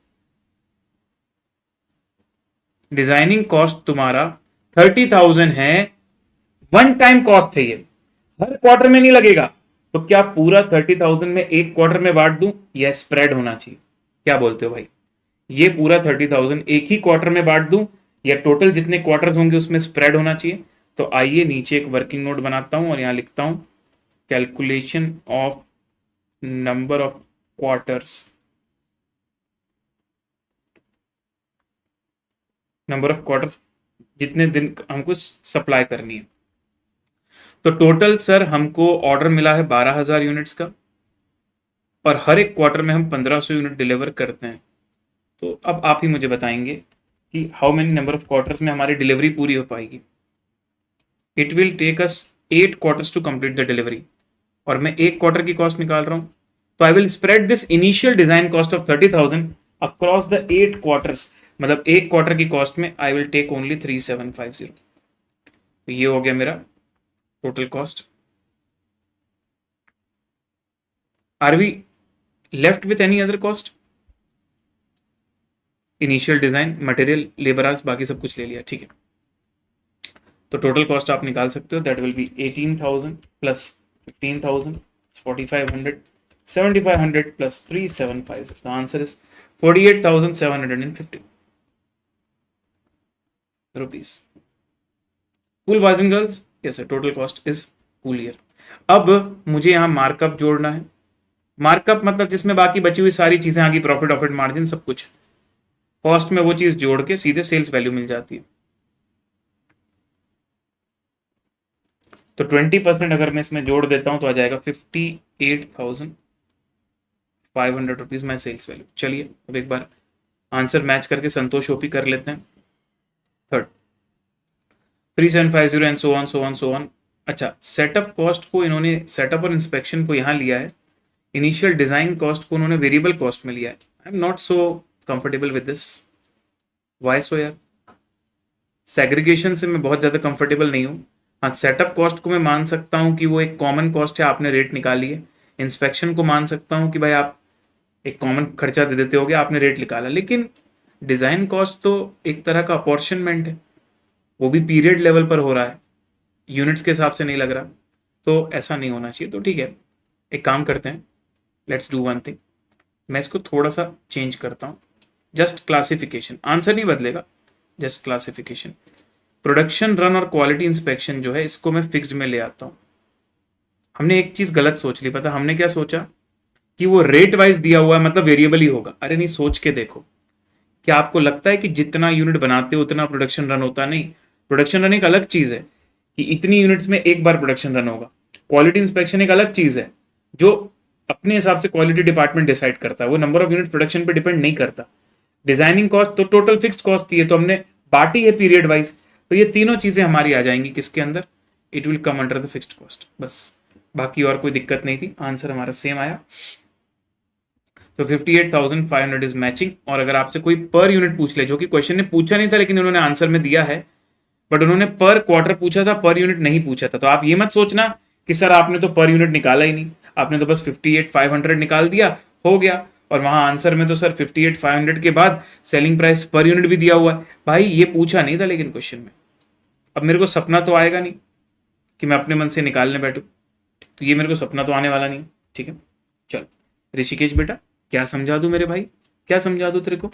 डिजाइनिंग कॉस्ट तुम्हारा 30,000 है, वन टाइम कॉस्ट है, ये हर क्वार्टर में नहीं लगेगा। तो क्या पूरा 30,000 में एक क्वार्टर में बांट दूं या स्प्रेड होना चाहिए? क्या बोलते हो भाई? ये पूरा 30,000 एक ही क्वार्टर में बांट दूं या टोटल जितने क्वार्टर्स होंगे उसमें स्प्रेड होना चाहिए? तो आइए नीचे एक वर्किंग नोट बनाता हूं और यहां लिखता हूं calculation of number of quarters, number of quarters जितने दिन हमको सप्लाई करनी है। तो टोटल सर हमको ऑर्डर मिला है 12,000 यूनिट्स का, और हर एक क्वार्टर में हम 1500 यूनिट डिलीवर करते हैं। तो अब आप ही मुझे बताएंगे कि how many number of quarters में हमारी डिलीवरी पूरी हो पाएगी। It will take us 8 quarters to complete the delivery, और मैं एक क्वार्टर की कॉस्ट निकाल रहा हूं। तो I will spread this initial design cost of 30,000 across the 8 quarters, मतलब एक क्वार्टर की कॉस्ट में आई विल टेक ओनली 3750। तो ये हो गया मेरा total cost. Are we left with any other cost? Initial design, material, labour hours, बाकी सब कुछ ले लिया। ठीक है, तो टोटल कॉस्ट आप निकाल सकते हो, that will be 18,000 plus 15,000, 4,500, 7,500 plus 3,750। The answer is 48,750 rupees. Cool boys and girls, yes total cost is cool year. अब मुझे यहां मार्कअप जोड़ना है। मार्कअप मतलब जिसमें बाकी बची हुई सारी चीजें आ गई, प्रॉफिट ऑफिट मार्जिन सब कुछ। कॉस्ट में वो चीज जोड़ के सीधे सेल्स वैल्यू मिल जाती है। तो 20% अगर मैं इसमें जोड़ देता हूं तो आ जाएगा 58,500 माई सेल्स वैल्यू। चलिए अब एक बार आंसर मैच करके संतोष ओपी कर लेते हैं। Third 3750 and so on so on so on. अच्छा, सेटअप कॉस्ट को इन्होंने, सेटअप और इंस्पेक्शन को यहां लिया है, इनिशियल डिजाइन कॉस्ट को उन्होंने वेरिएबल कॉस्ट में लिया है। I am not so comfortable with this. Why so यार? सेग्रीगेशन से मैं बहुत ज्यादा कंफर्टेबल नहीं हूं। हाँ, सेटअप कॉस्ट को मैं मान सकता हूं कि वो एक कॉमन कॉस्ट है, आपने रेट निकाली है। इंस्पेक्शन को मान सकता हूं कि भाई आप एक कॉमन खर्चा दे देते होगे, आपने रेट निकाला। लेकिन डिजाइन कॉस्ट तो एक तरह का अपॉर्शनमेंट है, वो भी पीरियड लेवल पर हो रहा है, यूनिट्स के हिसाब से नहीं लग रहा। तो ऐसा नहीं होना चाहिए। तो ठीक है, एक काम करते हैं, लेट्स डू वन थिंग। मैं इसको थोड़ा सा चेंज करता हूँ, जस्ट क्लासिफिकेशन, आंसर नहीं बदलेगा, जस्ट क्लासिफिकेशन। प्रोडक्शन रन और क्वालिटी इंस्पेक्शन जो है इसको मैं फिक्स्ड में ले आता हूँ। हमने एक चीज गलत सोच ली, पता हमने क्या सोचा कि वो रेट वाइज दिया हुआ है मतलब वेरिएबल ही होगा। अरे नहीं, सोच के देखो, क्या आपको लगता है कि जितना यूनिट बनाते हो उतना प्रोडक्शन रन होता? नहीं, प्रोडक्शन रन एक अलग चीज है कि इतनी यूनिट्स में एक बार प्रोडक्शन रन होगा। क्वालिटी इंस्पेक्शन एक अलग चीज है जो अपने हिसाब से क्वालिटी डिपार्टमेंट डिसाइड करता है, वो नंबर ऑफ यूनिट प्रोडक्शन पे डिपेंड नहीं करता। डिजाइनिंग कॉस्ट तो टोटल फिक्स्ड कॉस्ट थी, तो हमने बांटी है पीरियड वाइज। तो ये तीनों चीजें हमारी आ जाएंगी किसके अंदर? It will come under the fixed cost. बस, बाकी और कोई दिक्कत नहीं थी, आंसर हमारा सेम आया। तो 58,500 इज मैचिंग। और अगर आपसे कोई पर यूनिट पूछ ले, जो कि क्वेश्चन ने पूछा नहीं था लेकिन उन्होंने आंसर में दिया है, बट उन्होंने पर क्वार्टर पूछा था, पर यूनिट नहीं पूछा था, तो आप ये मत सोचना कि सर आपने तो पर यूनिट निकाला ही नहीं, आपने तो बस 58,500 निकाल दिया, हो गया। और वहां आंसर में तो सर 58,500 के बाद सेलिंग प्राइस पर यूनिट भी दिया हुआ है। भाई ये पूछा नहीं था लेकिन क्वेश्चन में। अब मेरे को सपना तो आएगा नहीं कि मैं अपने मन से निकालने बैठू, तो ये मेरे को सपना तो आने वाला नहीं। ठीक है, चल ऋषिकेश बेटा, क्या समझा दूं मेरे भाई, क्या समझा दूं तेरे को?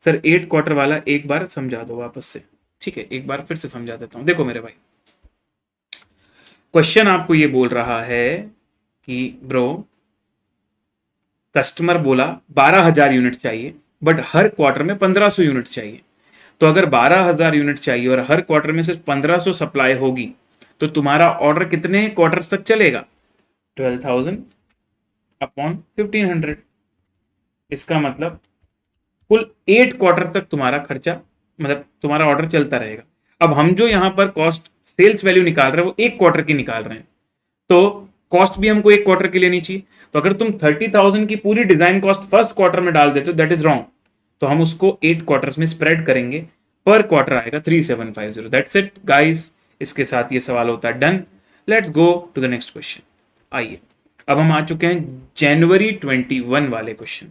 सर 8 क्वार्टर वाला एक बार समझा दो वापस से। ठीक है, एक बार फिर से समझा देता हूं। देखो मेरे भाई, क्वेश्चन आपको ये बोल रहा है कि ब्रो, कस्टमर बोला 12,000 यूनिट चाहिए, बट हर क्वार्टर में 1,500 यूनिट चाहिए। तो अगर 12,000 यूनिट चाहिए और हर क्वार्टर में सिर्फ 1,500 सप्लाई होगी, तो तुम्हारा ऑर्डर कितने क्वार्टर्स तक चलेगा? 12,000 अपॉन 1,500। इसका मतलब कुल 8 क्वार्टर तक तुम्हारा खर्चा, मतलब तुम्हारा ऑर्डर चलता रहेगा। अब हम जो यहां पर कॉस्ट सेल्स वैल्यू निकाल रहे हैं वो एक क्वार्टर की निकाल रहे हैं, तो कॉस्ट भी हमको एक क्वार्टर की लेनी चाहिए। तो अगर तुम 30,000 की पूरी डिजाइन कॉस्ट फर्स्ट क्वार्टर में डाल देते हो, दैट इज रॉन्ग। तो हम उसको 8 क्वार्टर्स में स्प्रेड करेंगे, पर क्वार्टर आएगा 3750। दैट्स इट गाइस, इसके साथ ये सवाल होता है done. Let's go to the next question. आइए, अब हम आ चुके हैं जनवरी 21 वाले क्वेश्चन।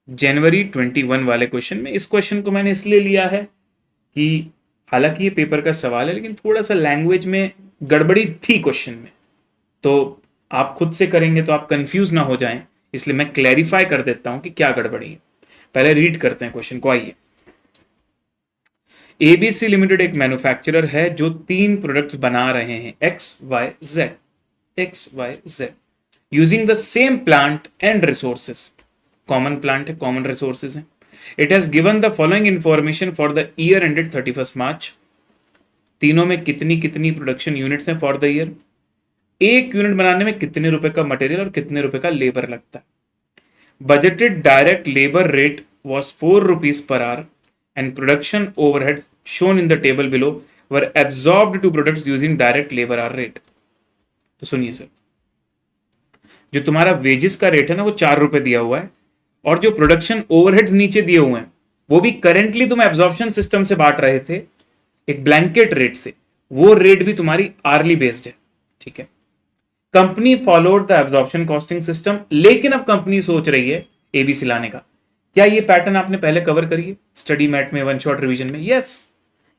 जनवरी 21 वाले क्वेश्चन में, इस क्वेश्चन को मैंने इसलिए लिया है कि हालांकि ये पेपर का सवाल है लेकिन थोड़ा सा लैंग्वेज में गड़बड़ी थी क्वेश्चन में, तो आप खुद से करेंगे तो आप कंफ्यूज ना हो जाएं, इसलिए मैं क्लैरिफाई कर देता हूं कि क्या गड़बड़ी है। पहले रीड करते हैं क्वेश्चन को। आइए, एबीसी लिमिटेड एक मैन्युफैक्चरर है जो 3 प्रोडक्ट्स बना रहे हैं, XYZ using the same plant and resources. Common plant है, कॉमन रिसोर्सेज है। It has given the following information for the year ended 31 मार्च। तीनों में कितनी कितनी प्रोडक्शन यूनिट्स हैं फॉर द ईयर, एक यूनिट बनाने में कितने रुपए का मटेरियल और कितने रुपए का लेबर लगता है। Budgeted direct labour rate was 4 rupees per hour and production overhead shown in the table below were absorbed to products using direct labour hour rate. तो सुनिए सर, जो तुम्हारा वेजेस का रेट है ना वो 4 रुपए दिया हुआ है, और जो प्रोडक्शन ओवरहेड्स नीचे दिए हुए हैं वो भी करेंटली तुम एब्जॉर्प्शन सिस्टम से बांट रहे थे एक ब्लैंकेट रेट से, वो रेट भी तुम्हारी आर्ली बेस्ड है। ठीक है, company followed the absorption costing system, लेकिन अब कंपनी सोच रही है एबीसी लाने का। क्या ये पैटर्न आपने पहले कवर करी है स्टडी मैट में, वन शॉट रिवीजन में? यस,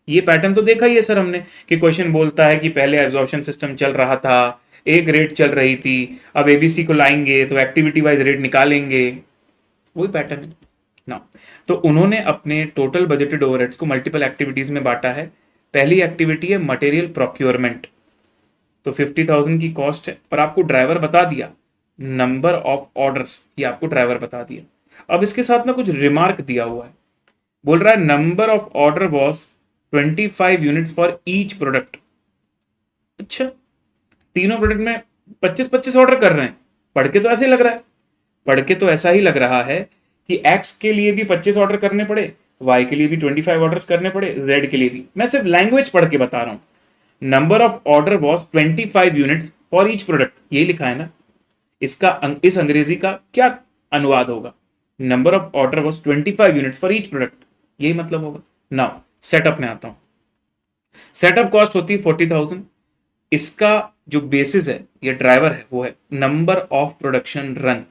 ये पैटर्न तो देखा ही है सर हमने, कि क्वेश्चन बोलता है कि पहले एब्जॉर्प्शन सिस्टम चल रहा था, एक रेट चल रही थी, अब एबीसी को लाएंगे तो एक्टिविटी वाइज रेट निकालेंगे, वही पैटर्न है ना। तो उन्होंने अपने टोटल बजटेड ओवरहेड्स को मल्टीपल एक्टिविटीज में बांटा है। पहली एक्टिविटी है मटेरियल प्रोक्योरमेंट, तो 50,000 की कॉस्ट है, और आपको ड्राइवर बता दिया नंबर ऑफ ऑर्डर्स, ये आपको ड्राइवर बता दिया। अब इसके साथ ना कुछ रिमार्क दिया हुआ है बोल रहा है number of order was 25 units for each product. अच्छा, तीनों प्रोडक्ट में 25-25 ऑर्डर कर रहे हैं। पढ़ के तो ऐसे ही लग रहा है, पढ़ के तो ऐसा ही लग रहा है कि एक्स के लिए भी 25 ऑर्डर करने पड़े, वाई के लिए भी 25 ऑर्डर्स करने पड़े, जेड के लिए भी। मैं सिर्फ लैंग्वेज पढ़ के बता रहा हूं। Number of order was 25 units for each product, यही लिखा है ना। इस अंग्रेजी का क्या अनुवाद होगा? Number of order was 25 units for each product, यही मतलब होगा। नाउ सेटअप में आता हूं। सेटअप कॉस्ट होती है 40,000। इसका जो बेसिस है या ड्राइवर है वो है number of production run.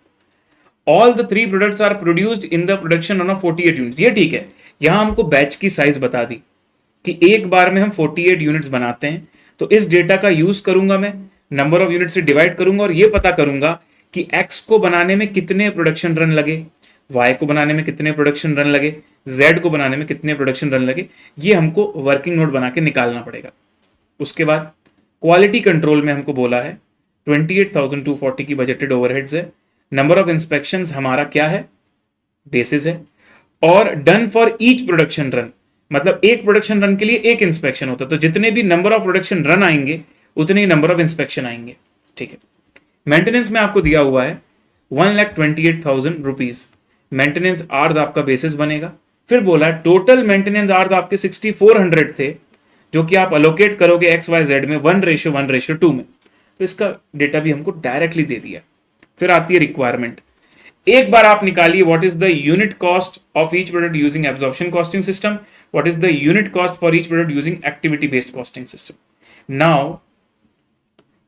All the 3 products are produced in the production run of 48 units. ये ठीक है, यहां हमको बैच की साइज बता दी कि एक बार में हम 48 यूनिट्स बनाते हैं। तो इस डेटा का यूज करूंगा मैं, नंबर ऑफ यूनिट से डिवाइड करूंगा और ये पता करूंगा कि एक्स को बनाने में कितने प्रोडक्शन रन लगे, वाई को बनाने में कितने प्रोडक्शन रन लगे, जेड को बनाने में कितने प्रोडक्शन रन लगे। ये हमको वर्किंग नोट बना के निकालना पड़ेगा। उसके बाद क्वालिटी कंट्रोल में हमको बोला है 28,240 की बजटेड ओवरहेड्स है। नंबर ऑफ इंस्पेक्शन हमारा क्या है? बेसिस है। और done for each production run, मतलब एक प्रोडक्शन रन के लिए एक इंस्पेक्शन होता है, तो जितने भी नंबर ऑफ प्रोडक्शन रन आएंगे उतने ही नंबर ऑफ इंस्पेक्शन आएंगे। ठीक है। मेंटेनेंस में आपको दिया हुआ है 1,28,000 रुपीज मेंटेनेंस आर्स आपका बेसिस बनेगा। फिर बोला टोटल मेंटेनेंस आर्स आपके 6,400 थे, जो कि आप अलोकेट करोगे एक्स वाई जेड में 1:1:2 में। तो इसका डेटा भी हमको डायरेक्टली दे दिया। फिर आती है रिक्वायरमेंट। एक बार आप निकालिए what is the unit cost of each product using absorption costing system, what is the unit cost for each product using activity based costing system. Now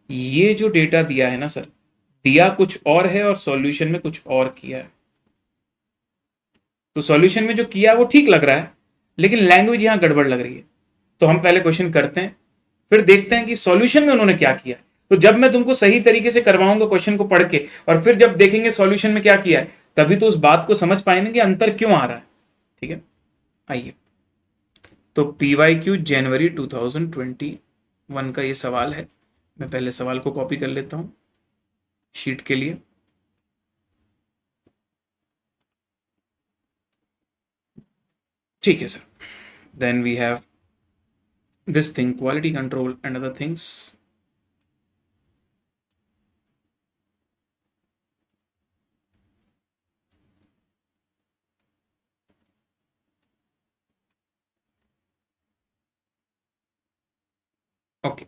ये जो डेटा दिया है ना सर, दिया कुछ और है और सॉल्यूशन में कुछ और किया है। तो सॉल्यूशन में जो किया वो ठीक लग रहा है, लेकिन लैंग्वेज यहां गड़बड़ लग रही है। तो हम पहले क्वेश्चन करते हैं, फिर देखते हैं कि सॉल्यूशन में उन्होंने क्या किया। तो जब मैं तुमको सही तरीके से करवाऊंगा क्वेश्चन को पढ़ के, और फिर जब देखेंगे सॉल्यूशन में क्या किया है, तभी तो उस बात को समझ पाएंगे कि अंतर क्यों आ रहा है। ठीक है, आइए। तो PYQ जनवरी 2021 का ये सवाल है। मैं पहले सवाल को कॉपी कर लेता हूं शीट के लिए। ठीक है sir, then we have this thing, quality control and other things. Okay,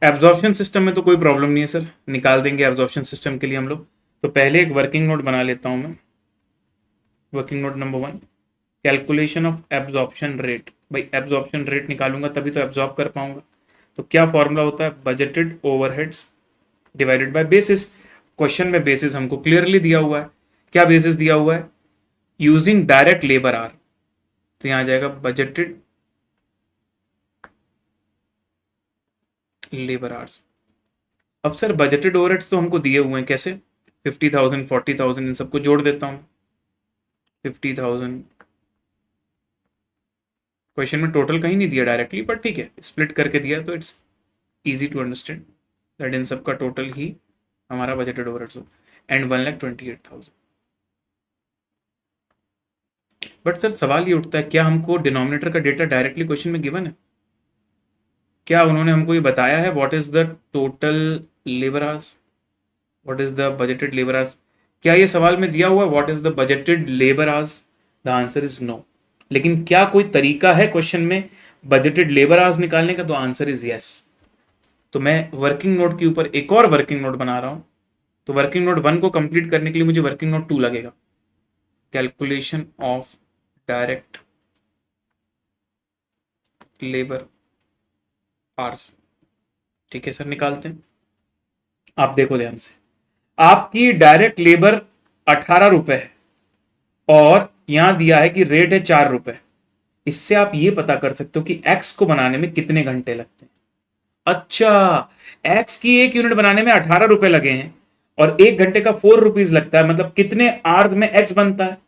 absorption system में तो कोई प्रॉब्लम नहीं है सर, निकाल देंगे एब्जॉर्प्शन सिस्टम के लिए हम लोग। तो पहले एक वर्किंग नोट बना लेता हूं मैं। Working note number 1, calculation of absorption rate. भाई एब्जॉर्प्शन रेट निकालूंगा तभी तो एब्जॉर्ब कर पाऊंगा। तो क्या फॉर्मूला होता है? Budgeted overheads divided by basis. Question में बेसिस हमको क्लियरली दिया हुआ है। क्या बेसिस दिया हुआ है? Using direct labour hour. तो यहां आ जाएगा बजटेड लेबर आवर्स। अब सर बजटेड ओवरहेड्स तो हमको दिए हुए हैं, कैसे? 50,000 40,000 इन सबको जोड़ देता हूं। 50,000, क्वेश्चन में टोटल कहीं नहीं दिया डायरेक्टली, पर ठीक है स्प्लिट करके दिया, तो it's easy to understand that इन सबका टोटल ही हमारा बजटेड ओवरहेड्स हो। एंड 1,28,000। बट सर सवाल ये उठता है, क्या हमको डिनोमिनेटर का डेटा डायरेक्टली क्वेश्चन में गिवन है? क्या उन्होंने हमको ये बताया है what is the total labour hours, what is the budgeted labour hours? क्या ये सवाल में दिया हुआ है what is the budgeted labour hours? The answer is no. लेकिन क्या कोई तरीका है क्वेश्चन में बजटेड लेबर आवर्स निकालने का? तो आंसर इज यस। तो मैं वर्किंग नोट के ऊपर एक और वर्किंग नोट बना रहा हूं। तो वर्किंग नोट 1 को कंप्लीट करने के लिए मुझे वर्किंग नोट 2 लगेगा। Calculation of direct labour hours. ठीक है सर, निकालते हैं। आप देखो ध्यान से, आपकी डायरेक्ट लेबर 18 रुपए है और यहां दिया है कि रेट है 4 रुपए। इससे आप ये पता कर सकते हो कि एक्स को बनाने में कितने घंटे लगते हैं। अच्छा, एक्स की एक यूनिट बनाने में 18 रुपए लगे हैं और 1 घंटे का 4 रुपीज लगता है, मतलब कितने आवर्स में एक्स बनता है।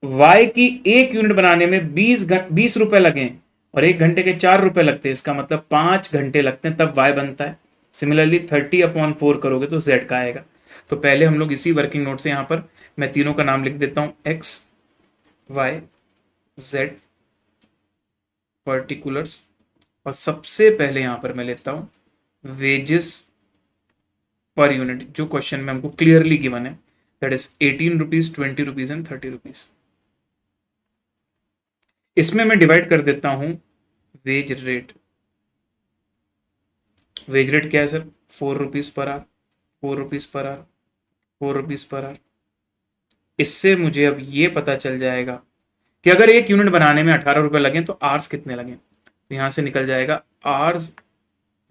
वाई की एक यूनिट बनाने में 20 रुपए लगे हैं और 1 घंटे के 4 रुपए लगते हैं, इसका मतलब 5 घंटे लगते हैं तब वाई बनता है। सिमिलरली 30/4 करोगे तो जेड का आएगा। तो पहले हम लोग इसी वर्किंग नोट से यहाँ पर मैं तीनों का नाम लिख देता हूँ, एक्स वाई जेड पर्टिकुलर्स, और सबसे पहले यहां पर मैं लेता हूं वेजेस पर यूनिट, जो क्वेश्चन में हमको क्लियरली गिवन है, that is 18 rupees, 20 rupees and 30 rupees. इसमें मैं डिवाइड कर देता हूं वेज रेट। वेज रेट क्या है sir? 4 rupees per our, 4 rupees per our, 4 rupees per our. इससे मुझे अब ये पता चल जाएगा कि अगर एक यूनिट बनाने में 18 रुपए लगे तो आर्स कितने लगे। तो यहां से निकल जाएगा आर्स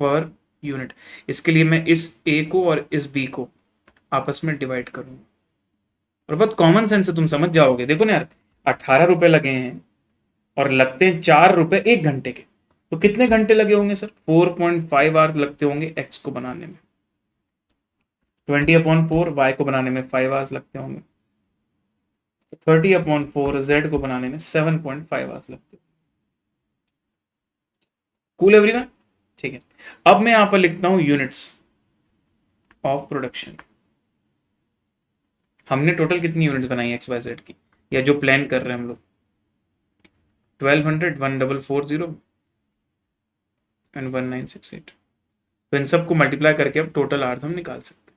पर यूनिट। इसके लिए मैं इस ए को और इस बी को आपस में डिवाइड करूंगा, और बहुत कॉमन सेंस से तुम समझ जाओगे। देखो ना यार, 18 रुपए लगे हैं और लगते हैं 4 रुपए 1 घंटे के, तो कितने घंटे लगे होंगे सर? 4.5 आवर्स लगते होंगे एक्स को बनाने में। 20/4 वाई को बनाने में 5 आवर्स लगते होंगे। 30/4 जेड को बनाने में 7.5 आवर्स लगते हैं। Cool everyone? ठीक है, अब मैं यहां पर लिखता हूं यूनिट्स ऑफ प्रोडक्शन। हमने टोटल कितनी यूनिट्स बनाई एक्स वाई जेड की, या जो प्लान कर रहे हैं हम लोग? 1200, 1440 एंड 1968। तो इन सबको मल्टीप्लाई करके अब टोटल आवर्स हम निकाल सकते हैं।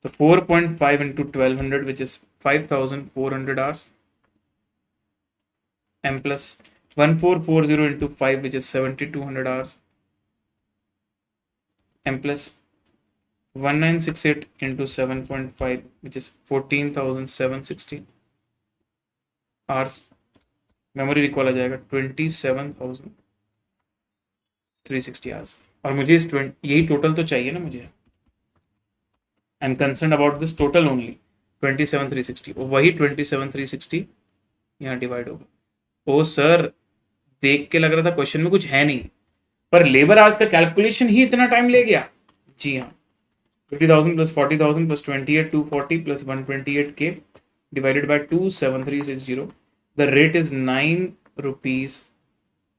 तो 4.5 into 1200 which is 5400 hours, M plus 1440 into 5 which is 7200 hours, M plus 1968 into 7.5 which is 14,760 hours. Memory recall आ जाएगा 27,360 आवर्स। और मुझे इस यही टोटल तो चाहिए ना मुझे। I am concern about this total only 27,360, वही 27,360 यहाँ डिवाइड होगा। ओ सर, देख के लग रहा था क्वेश्चन में कुछ है नहीं, पर लेबर आवर्स का कैलकुलेशन ही इतना टाइम ले गया। जी हाँ, 50,000 plus 40,000 plus 28,240 plus 128K divided by 27360, the rate is 9 rupees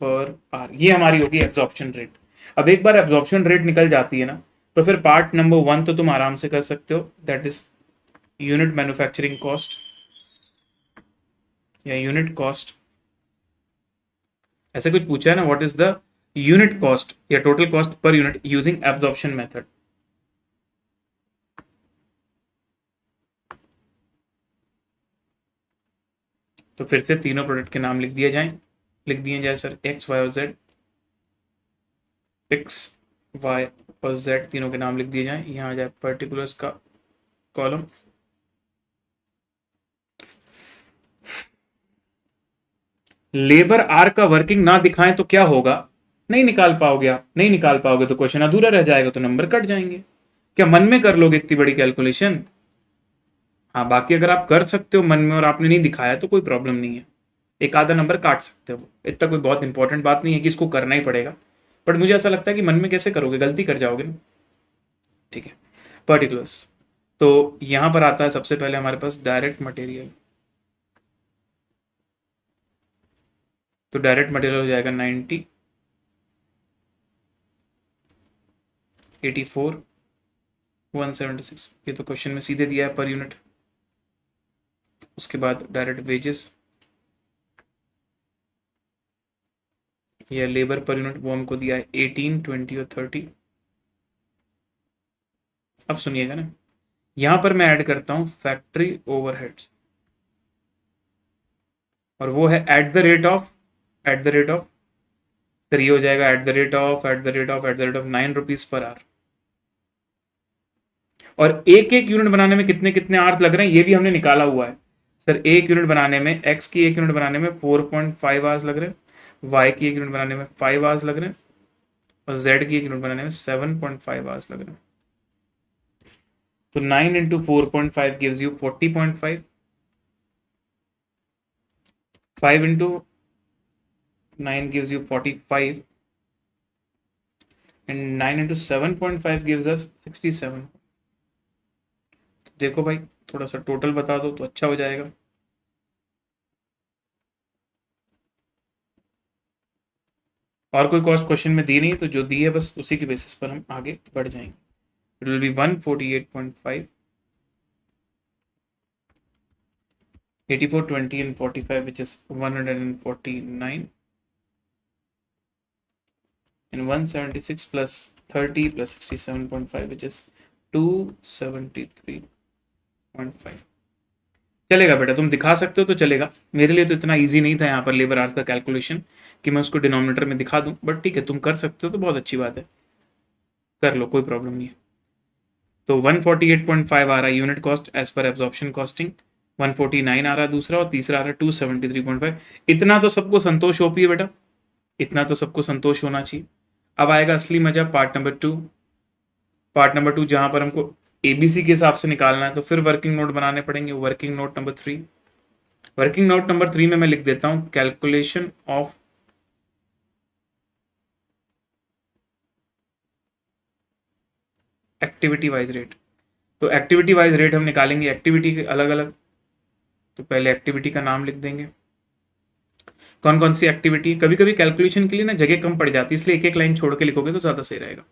per hour. ये हमारी होगी एब्जॉर्प्शन रेट। अब एक बार एब्जॉर्प्शन रेट निकल जाती है ना, तो फिर पार्ट नंबर 1 तो तुम आराम से कर सकते हो, that is unit manufacturing cost या यूनिट कॉस्ट। ऐसे कुछ पूछा है ना, what is the unit cost या total cost per unit using absorption method. तो फिर से तीनों प्रोडक्ट के नाम लिख दिए जाए सर, एक्स वाई और जेड। एक्स वाई और जेड तीनों के नाम लिख दिए जाएं। यहाँ आ जाए पर्टिकुलर्स का कॉलम। लेबर आर का वर्किंग ना दिखाएं तो क्या होगा? नहीं निकाल पाओगे तो क्वेश्चन अधूरा रह जाएगा, तो नंबर कट जाएंगे। क्या मन में कर लोगे इतनी बड़ी कैलकुलेशन? हाँ, बाकी अगर आप कर सकते हो मन में और आपने नहीं दिखाया तो कोई प्रॉब्लम नहीं है, एक आधा नंबर काट सकते हो। इतना कोई बहुत इंपॉर्टेंट बात नहीं है कि इसको करना ही पड़ेगा, बट मुझे ऐसा लगता है कि मन में कैसे करोगे, गलती कर जाओगे ना। ठीक है, पर्टिकुलर्स। तो यहां पर आता है सबसे पहले हमारे पास डायरेक्ट मटेरियल। तो डायरेक्ट मटेरियल हो जाएगा 90, 84, 176। ये तो क्वेश्चन में सीधे दिया है पर यूनिट। उसके बाद डायरेक्ट वेजेस या लेबर पर यूनिट, वो हमको दिया है 18, 20 और 30। अब सुनिएगा ना, यहां पर मैं ऐड करता हूं फैक्ट्री ओवरहेड्स, और वो है at the rate of sir, ये हो जाएगा at the rate of 9 rupees per our. और एक एक यूनिट बनाने में कितने कितने आवर्स लग रहे हैं ये भी हमने निकाला हुआ है सर। एक यूनिट बनाने में, एक्स की एक यूनिट बनाने में 4.5 आवर्स लग रहे हैं, वाई की एक यूनिट बनाने में 5 आवर्स लग रहे हैं, और जेड की एक यूनिट बनाने में 7.5 आवर्स लग रहे हैं। तो 9 into 4.5 gives you 40.5, 5 into 9 gives you 45, and 9 into 7.5 gives us 67। देखो भाई, थोड़ा सा टोटल बता दो तो अच्छा हो जाएगा। और कोई कॉस्ट क्वेश्चन में दी नहीं, तो जो दी है बस उसी के बेसिस पर हम आगे बढ़ जाएंगे। It will be 148.5, 84, 20 and 45, which is 149, and 176 plus 30 plus 67.5, which is 273.5. चलेगा बेटा, तुम दिखा सकते हो तो चलेगा। मेरे लिए तो इतना इजी नहीं था यहाँ पर लेबर आवर्स का कैलकुलेशन कि मैं उसको डिनोमिनेटर में दिखा दूं, बट ठीक है, तुम कर सकते हो तो बहुत अच्छी बात है, कर लो, कोई प्रॉब्लम नहीं है। तो 148.5 आ रहा है unit cost as per absorption costing, 149 आ रहा है दूसरा, और तीसरा आ रहा है 273.5। इतना तो सबको संतोष हो पिए बेटा, इतना तो सबको संतोष होना चाहिए। अब आएगा असली मजा, पार्ट नंबर 2। पार्ट नंबर 2 जहां पर हमको एबीसी के हिसाब से निकालना है, तो फिर वर्किंग नोट बनाने पड़ेंगे। Working note number 3, working note number 3 में मैं लिख देता हूं calculation of activity wise rate. तो एक्टिविटी वाइज रेट हम निकालेंगे एक्टिविटी के अलग अलग। तो पहले एक्टिविटी का नाम लिख देंगे, कौन कौन सी एक्टिविटी। कभी कभी कैलकुलेशन के लिए ना जगह कम पड़ जाती है, इसलिए एक एक लाइन छोड़ के लिखोगे तो ज्यादा सही रहेगा।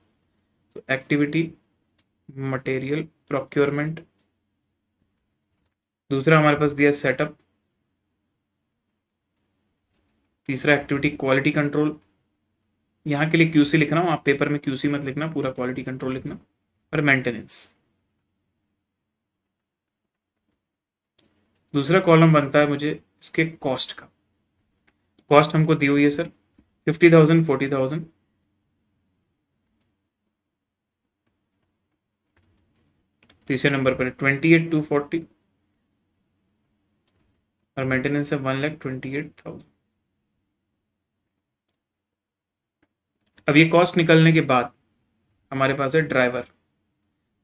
तो एक्टिविटी मटेरियल प्रोक्योरमेंट, दूसरा हमारे पास दिया सेटअप, तीसरा एक्टिविटी क्वालिटी कंट्रोल। यहां के लिए क्यूसी लिख रहा हूं, आप पेपर में क्यूसी मत लिखना, पूरा क्वालिटी कंट्रोल लिखना। और मेंटेनेंस। दूसरा कॉलम बनता है मुझे इसके कॉस्ट का। कॉस्ट हमको दी हुई है सर 50,000, 40,000। तीसरे नंबर पर 28,240 और मेंटेनेंस है 1,28,000। अब ये कॉस्ट निकलने के बाद हमारे पास है ड्राइवर।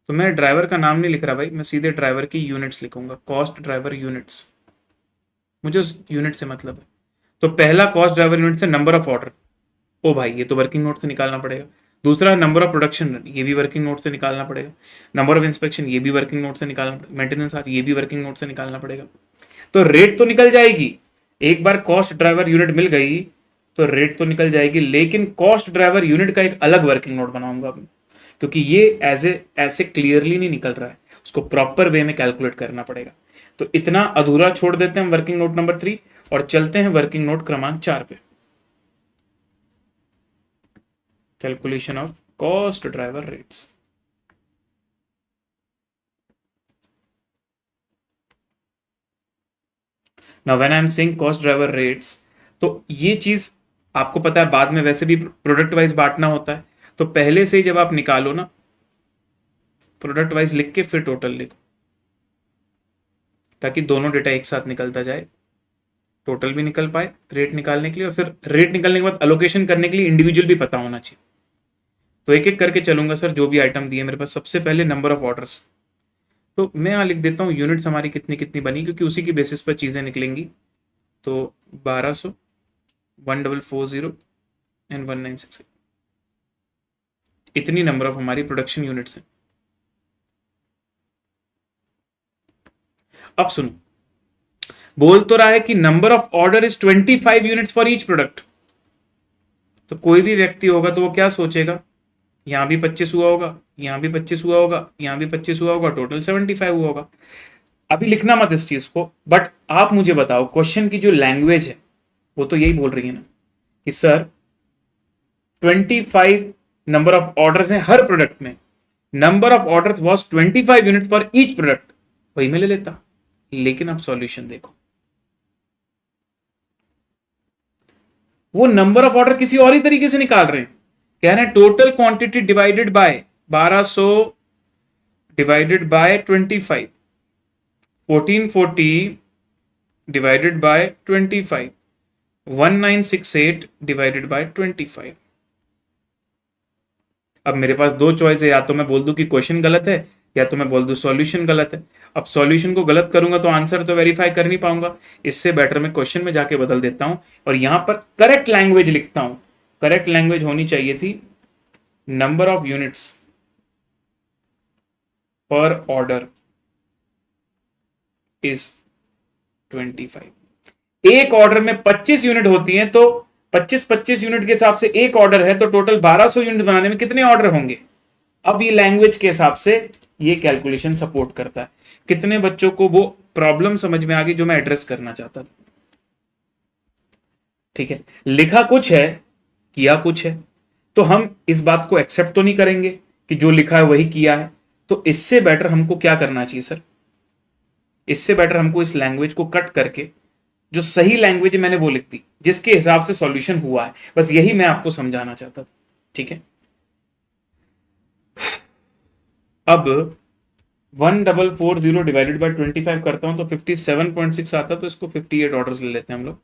तो मैं ड्राइवर का नाम नहीं लिख रहा भाई, मैं सीधे ड्राइवर की यूनिट्स लिखूंगा, कॉस्ट ड्राइवर यूनिट्स, मुझे उस यूनिट से मतलब है। तो पहला कॉस्ट ड्राइवर यूनिट से नंबर ऑफ ऑर्डर, ओ भाई ये तो वर्किंग नोट से निकालना पड़ेगा। दूसरा नंबर ऑफ प्रोडक्शन रन, ये भी वर्किंग नोट से निकालना पड़ेगा। नंबर ऑफ इंस्पेक्शन, ये भी वर्किंग नोट से निकालना पड़ेगा। मेंटेनेंस आर, ये भी वर्किंग नोट से निकालना पड़ेगा। तो रेट तो निकल जाएगी, एक बार कॉस्ट ड्राइवर यूनिट मिल गई तो रेट तो निकल जाएगी, लेकिन कॉस्ट ड्राइवर यूनिट का एक अलग वर्किंग नोट बनाऊंगा, क्योंकि ये ऐसे क्लियरली नहीं निकल रहा है, उसको प्रॉपर वे में कैलकुलेट करना पड़ेगा। तो इतना अधूरा छोड़ देते हैं वर्किंग नोट नंबर 3 और चलते हैं वर्किंग नोट क्रमांक 4 पे। Calculation of cost driver rates. Now when I am saying cost driver rates, तो ये चीज आपको पता है बाद में वैसे भी प्रोडक्ट वाइज बांटना होता है, तो पहले से ही जब आप निकालो ना प्रोडक्ट वाइज लिख के फिर टोटल लिखो, ताकि दोनों डेटा एक साथ निकलता जाए, टोटल भी निकल पाए रेट निकालने के लिए, और फिर रेट निकालने के बाद अलोकेशन करने के लिए इंडिविजुअल भी पता होना चाहिए। तो एक एक करके चलूंगा सर, जो भी आइटम दिए मेरे पास। सबसे पहले नंबर ऑफ ऑर्डर्स, तो मैं यहाँ लिख देता हूँ यूनिट्स हमारी कितनी कितनी बनी, क्योंकि उसी की बेसिस पर चीजें निकलेंगी। तो 1200, 1440 एंड 1968, इतनी नंबर ऑफ हमारी प्रोडक्शन यूनिट्स हैं। अब सुनो, बोल तो रहा है कि number of order is 25 units for each product. तो कोई भी व्यक्ति होगा तो वो क्या सोचेगा, यहां भी 25 हुआ होगा, यहां भी 25 हुआ होगा, यहां भी 25 हुआ होगा, टोटल 75 हुआ होगा। अभी लिखना मत इस चीज को, बट आप मुझे बताओ क्वेश्चन की जो लैंग्वेज है वो तो यही बोल रही है ना कि सर 25 नंबर ऑफ ऑर्डर्स हैं हर प्रोडक्ट में, number of orders was 25 units for each product, वही मैं ले लेता। लेकिन अब सॉल्यूशन देखो, वो नंबर ऑफ ऑर्डर किसी और ही तरीके से निकाल रहे हैं। कह रहे हैं total quantity divided by 1200 divided by 25, 1440 divided by 25, 1968 divided by 25। अब मेरे पास दो चॉइस है, या तो मैं बोल दूं कि क्वेश्चन गलत है, या तो मैं बोल दूं सॉल्यूशन गलत है। अब सॉल्यूशन को गलत करूंगा तो आंसर तो वेरीफाई कर नहीं पाऊंगा, इससे बेटर मैं क्वेश्चन में जाके बदल देता हूं और यहां पर करेक्ट लैंग्वेज लिखता हूं। करेक्ट लैंग्वेज होनी चाहिए थी नंबर ऑफ यूनिट्स पर ऑर्डर इज 25। एक ऑर्डर में 25 यूनिट होती हैं, तो 25 यूनिट के हिसाब से एक ऑर्डर है, तो टोटल 1200 यूनिट बनाने में कितने ऑर्डर होंगे, अब ये लैंग्वेज के हिसाब से ये कैलकुलेशन सपोर्ट करता है। कितने बच्चों को वो प्रॉब्लम समझ में आ गई जो मैं एड्रेस करना चाहता था? ठीक है, लिखा कुछ है, किया कुछ है, तो हम इस बात को एक्सेप्ट तो नहीं करेंगे कि जो लिखा है वही किया है। तो इससे बेटर हमको क्या करना चाहिए सर? इससे बेटर हमको इस लैंग्वेज को कट करके जो सही लैंग्वेज मैंने वो लिख दी, जिसके हिसाब से सॉल्यूशन हुआ है। बस यही मैं आपको समझाना चाहता था। ठीक है, अब 1440 डिवाइडेड बाय 25 करता हूं तो 57.6 आता, तो इसको 58 ऑर्डर्स ले लेते हैं हम लोग,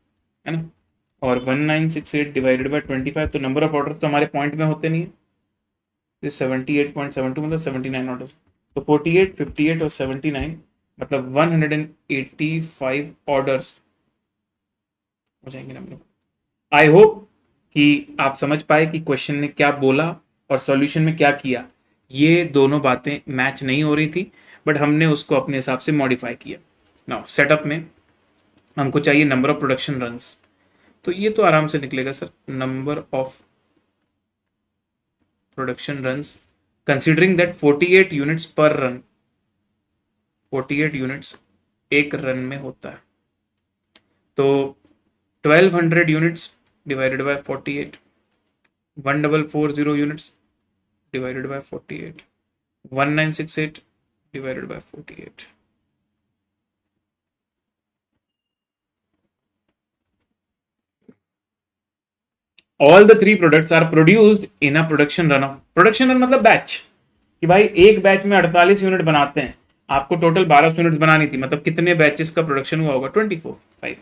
है ना। और 1968 डिवाइडेड बाय 25, तो नंबर ऑफ ऑर्डर्स तो हमारे पॉइंट में होते नहीं है, 78.72 मतलब 79 ऑर्डर्स। तो 48, 58 और 79 मतलब 185 ऑर्डर्स हो जाएंगे हम लोग। आई होप कि आप समझ पाए कि क्वेश्चन ने क्या बोला और सॉल्यूशन में क्या किया। ये दोनों बातें मैच नहीं हो रही थी, बट हमने उसको अपने हिसाब से मॉडिफाई किया। नाउ सेटअप में हमको चाहिए नंबर ऑफ प्रोडक्शन रन्स, तो ये तो आराम से निकलेगा sir, number of production runs considering that 48 units पर रन, 48 यूनिट्स एक रन में होता है, तो 1200 units divided by 48, 1440 units divided by 48, 1968 divided by 48. All the three products are produced in a production run of, production run मतलब बैच, कि भाई एक बैच में 48 यूनिट बनाते हैं, आपको टोटल 1200 यूनिट बनानी थी, मतलब कितने बैचेस का प्रोडक्शन हुआ होगा? 24, 5।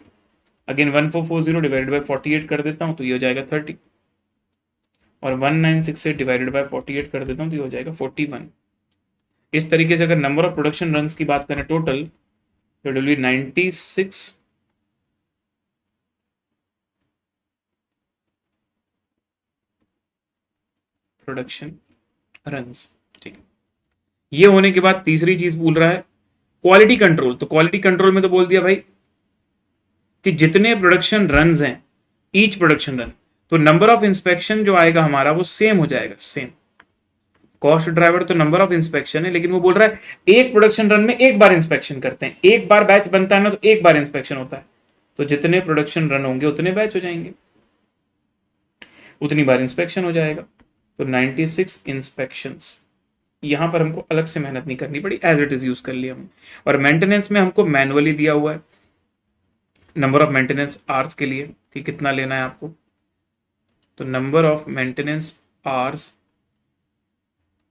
अगेन 1440 डिवाइडेड बाय 48 कर देता हूं तो ये हो जाएगा 30, और 1968 डिवाइडेड बाय 48 कर देता हूं तो ये हो जाएगा 41। इस तरीके से अगर नंबर ऑफ प्रोडक्शन रन्स की बात करें टोटल, तो it will be 96 production runs. ठीक है, ये होने के बाद तीसरी चीज बोल रहा है क्वालिटी कंट्रोल। तो क्वालिटी कंट्रोल में तो बोल दिया भाई कि जितने प्रोडक्शन रन्स हैं, ईच प्रोडक्शन रन, तो नंबर ऑफ इंस्पेक्शन जो आएगा हमारा वो सेम हो जाएगा, सेम। कॉस्ट ड्राइवर तो नंबर ऑफ इंस्पेक्शन है, लेकिन वो बोल रहा है एक प्रोडक्शन रन में एक बार इंस्पेक्शन करते हैं, एक बार बैच बनता है ना, तो एक बार इंस्पेक्शन होता है, तो जितने प्रोडक्शन रन होंगे उतने बैच हो जाएंगे, उतनी बार इंस्पेक्शन हो जाएगा। तो 96 इंस्पेक्शंस, यहां पर हमको अलग से मेहनत नहीं करनी पड़ी, एज इट इज यूज कर लिया हमने। और मेंटेनेंस में हमको मैनुअली दिया हुआ है नंबर ऑफ मेंटेनेंस आवर्स के लिए कि कितना लेना है आपको, तो number of maintenance hours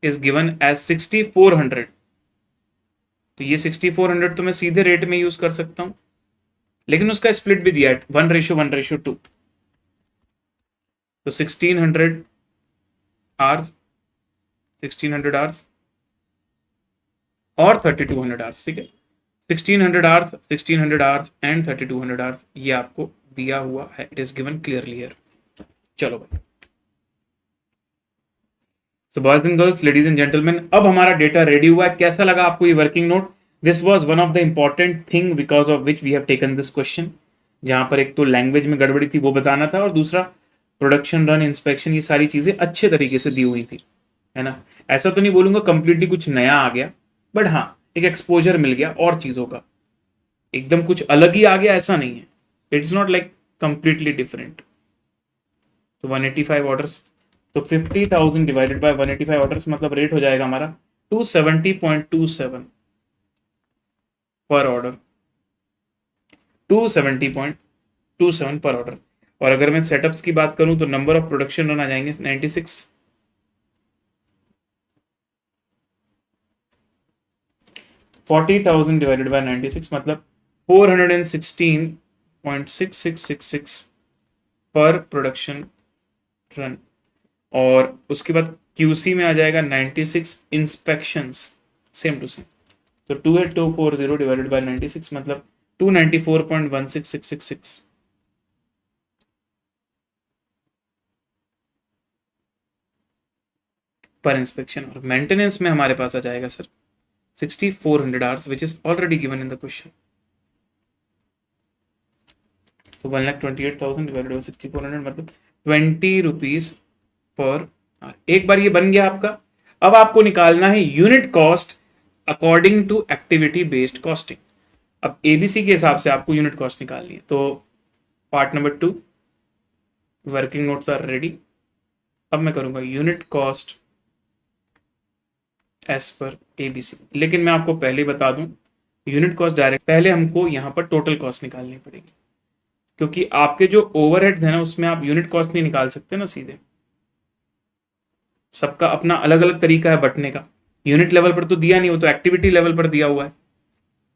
is given as 6400। तो ये 6400 तो मैं सीधे रेट में यूज कर सकता हूं, लेकिन उसका स्प्लिट भी दिया है 1:1:2। तो 1600 आवर्स, 1600 आवर्स और 3200 आवर्स। ठीक है, 1600 आवर्स, 1600 आवर्स एंड 3200 आवर्स, ये आपको दिया हुआ है, it is given clearly here. चलो भाई, so boys and girls, ladies and gentleman, अब हमारा डेटा रेडी हुआ है। कैसा लगा आपको ये working note? This was one of the important thing because of which we have taken this question, जहां पर एक तो लैंग्वेज में गड़बड़ी थी वो बताना था, और दूसरा प्रोडक्शन रन इंस्पेक्शन, ये सारी चीजें अच्छे तरीके से दी हुई थी, है ना। ऐसा तो नहीं बोलूंगा कंप्लीटली कुछ नया आ गया, बट हाँ एक एक्सपोजर मिल गया और चीजों का, एकदम कुछ अलग ही आ गया ऐसा नहीं है, it's not like completely different. तो 185 ऑर्डर्स, तो 50,000 डिवाइडेड बाय 185 ऑर्डर्स मतलब रेट हो जाएगा हमारा 270.27 पर ऑर्डर, 270.27 पर ऑर्डर। और अगर मैं सेटअप्स की बात करूं तो नंबर ऑफ प्रोडक्शन रन आ जाएंगे 96, 40,000 डिवाइडेड बाय 96 मतलब 416.6666 पर प्रोडक्शन रन। और उसके बाद QC में आ जाएगा 96 इंस्पेक्शंस, सेम टू सेम। तो 28240 डिवाइडेड बाय 96 मतलब 294.16666 पर इंस्पेक्शन। और मेंटेनेंस में हमारे पास आ जाएगा sir 6400 hours which is already given in the question. तो 1,28,000 डिवाइडेड बाय 6400 मतलब 20 रुपीज पर आवर। एक बार ये बन गया आपका। अब आपको निकालना है unit cost according to activity based costing. अब एबीसी के हिसाब से आपको यूनिट कॉस्ट निकालनी है। तो part number 2, working notes are ready. अब मैं करूंगा unit cost as per ABC, लेकिन मैं आपको पहले ही बता दूं, यूनिट कॉस्ट डायरेक्ट पहले हमको यहां पर टोटल कॉस्ट निकालनी पड़ेगी, क्योंकि आपके जो ओवरहेड्स है ना उसमें आप यूनिट कॉस्ट नहीं निकाल सकते ना सीधे, सबका अपना अलग अलग तरीका है बटने का। यूनिट लेवल पर तो दिया नहीं, वो तो एक्टिविटी लेवल पर दिया हुआ है।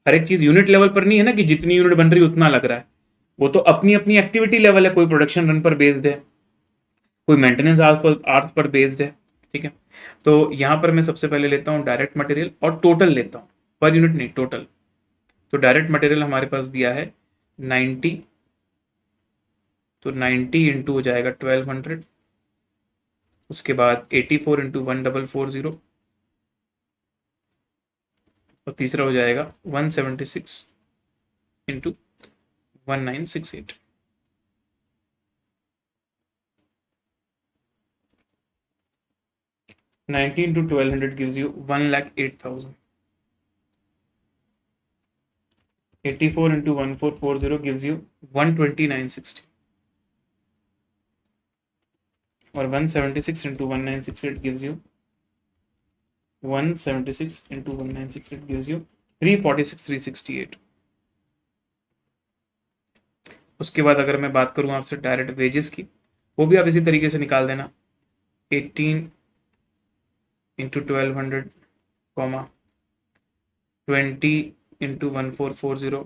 हर एक चीज यूनिट लेवल पर नहीं है ना कि जितनी यूनिट बन रही है उतना लग रहा है, वो तो अपनी अपनी एक्टिविटी लेवल है। कोई प्रोडक्शन रन पर बेस्ड है, कोई मेंटेनेंस आवर्स पर बेस्ड है। ठीक है, तो यहां पर मैं सबसे पहले लेता हूं डायरेक्ट मटेरियल और टोटल लेता हूं, पर यूनिट नहीं, टोटल। तो डायरेक्ट मटेरियल हमारे पास दिया है 90, तो 90 इंटू हो जाएगा 1200, उसके बाद 84 इंटू 1440, और तीसरा हो जाएगा 176 into 1968। Ninety into 1200 gives you 1,08,000. 84 into 1440 gives you 12960, और 176 into 1968 gives you 176 into 1968 gives you 346,368। उसके बाद अगर मैं बात करूं आपसे डायरेक्ट वेजेस की, वो भी आप इसी तरीके से निकाल देना। 18 into 1200, 20 into 1440,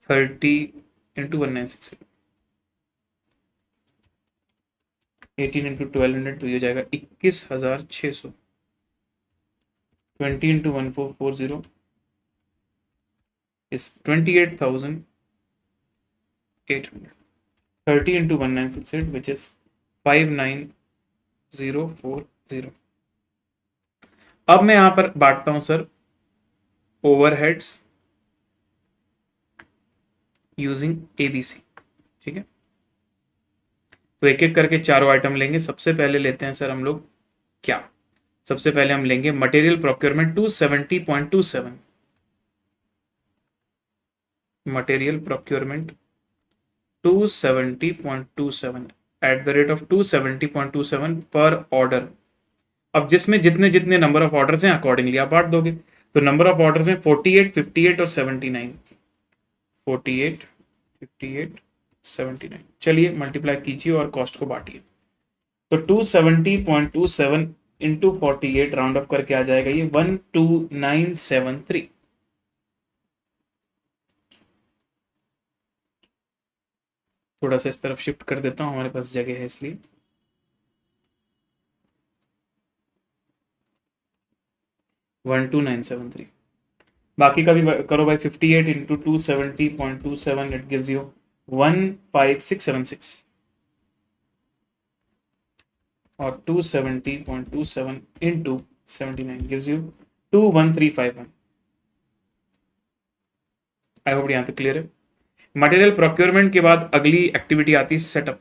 30 into 1968। 18 इंटू 1200 तो ये हो जाएगा 21,600। 20 into 1440 is 28,800। 30 into 1968 which is 59,040। अब मैं यहां पर बांटता हूं सर ओवरहेड्स यूजिंग एबीसी। ठीक है, तो एक एक करके चारों आइटम लेंगे। सबसे पहले लेते हैं सर हम लोग क्या, सबसे पहले हम लेंगे material procurement 270.27। Material procurement 270.27 at the rate of 270.27 पर ऑर्डर। अब जिसमें जितने जितने नंबर ऑफ ऑर्डर्स हैं अकॉर्डिंगली आप बांट दोगे। तो नंबर ऑफ ऑर्डर्स हैं 48, 58 और 79। 48, 58, 79। चलिए मल्टीप्लाई कीजिए और कॉस्ट को बांटिए। तो 270.27 इंटू 48 राउंड ऑफ करके आ जाएगा ये 12973। थोड़ा सा इस तरफ शिफ्ट कर देता हूं, हमारे पास जगह है इसलिए। 12973। बाकी का भी करो भाई। 58 इंटू 270.27 इट गिव्स यू 15676, और 270.27 into 79 gives you 21351। I hope यहां तक क्लियर है। मटेरियल प्रोक्योरमेंट के बाद अगली एक्टिविटी आती है सेटअप।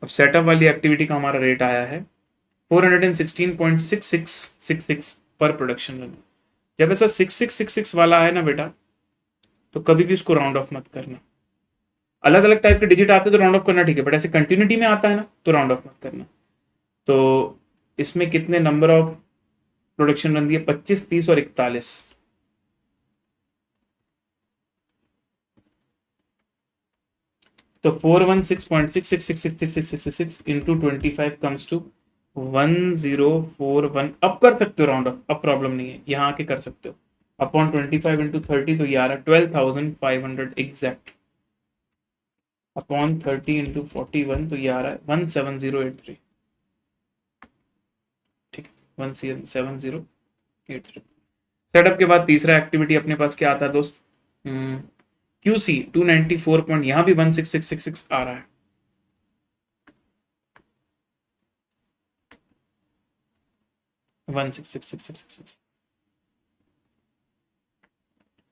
अब सेटअप वाली एक्टिविटी का हमारा रेट आया है 416.6666 पर प्रोडक्शन रन। जब ऐसा 6666 वाला है ना बेटा, तो कभी भी उसको राउंड ऑफ मत करना। अलग अलग टाइप के डिजिट आते हैं तो राउंड ऑफ करना ठीक है, बट ऐसे कंटिन्यूटी में आता है ना तो राउंड ऑफ मत करना। तो इसमें कितने नंबर ऑफ प्रोडक्शन रन दिए? 25, 30 और 41। तो 416.666666 इंटू 25 कम्स टू 1041। अब कर सकते हो राउंड ऑफ, अब प्रॉब्लम नहीं है, यहां आके कर सकते हो। अपॉन 25 इंटू 30 तो ये आ रहा है 12,500 एग्जैक्ट। अपॉन 30 इंटू 41 तो ये आ रहा है 17083। ठीक है, 17083। सेटअप के बाद तीसरा एक्टिविटी अपने पास क्या आता है दोस्त? QC 294 पॉइंट, यहां भी 16666 आ रहा है।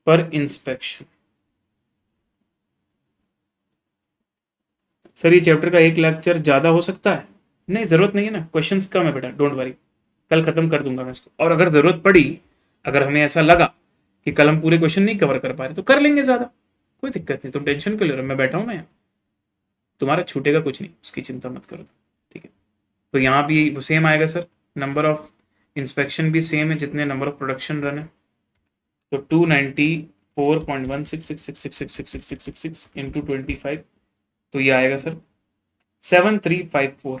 पर इंस्पेक्शन। सर ये चैप्टर का एक लेक्चर ज्यादा हो सकता है? नहीं जरूरत नहीं है ना, क्वेश्चंस कम है बेटा, डोंट वरी, कल खत्म कर दूंगा मैं इसको। और अगर जरूरत पड़ी, अगर हमें ऐसा लगा कि कल हम पूरे क्वेश्चन नहीं कवर कर पा रहे तो कर लेंगे ज्यादा, कोई दिक्कत नहीं, तुम टेंशन क्यों ले रहे हो, मैं बैठा हूं ना यहाँ, तुम्हारा छूटेगा कुछ नहीं, उसकी चिंता मत करो, ठीक है। तो यहाँ भी वो सेम आएगा सर, नंबर ऑफ इंस्पेक्शन भी सेम है जितने नंबर ऑफ प्रोडक्शन रन है, तो 294.1666666666 इंटू 25, तो ये आएगा सर 7354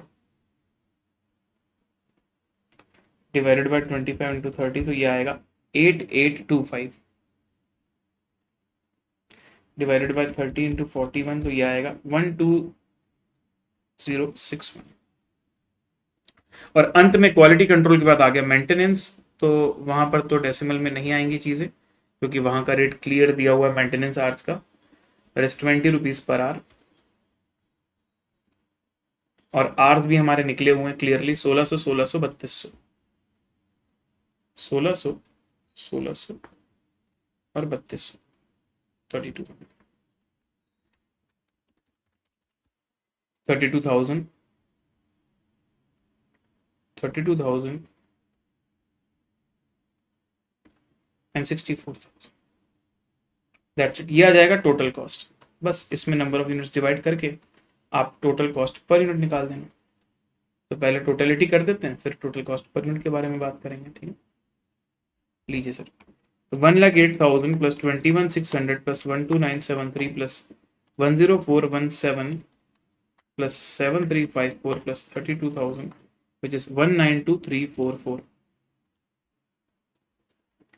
डिवाइडेड बाय 25 इंटू 30, तो ये आएगा 8825 डिवाइडेड बाय 30 इंटू 41, तो ये आएगा 12061। और अंत में क्वालिटी कंट्रोल के बाद आ गया मेंटेनेंस, तो वहां पर तो डेसिमल में नहीं आएंगी चीजें, क्योंकि वहां का रेट क्लियर दिया हुआ है मेंटेनेंस आवर्स का, that is 20 rupees per our. और आवर्स भी हमारे निकले हुए हैं क्लियरली, 1600, 1600, 3200, 1600, 1600 और 3200, 32,000 एंड 64,000, दैट्स इट। ये आ जाएगा टोटल कॉस्ट। बस इसमें नंबर ऑफ यूनिट्स डिवाइड करके आप टोटल कॉस्ट पर यूनिट निकाल देना। तो पहले टोटलिटी कर देते हैं, फिर टोटल कॉस्ट पर यूनिट के बारे में बात करेंगे, ठीक है। लीजिए सर, तो 1,08,000 plus 21,600 plus 12973 plus 10417 plus 7354 plus 32,000 which is 192,344।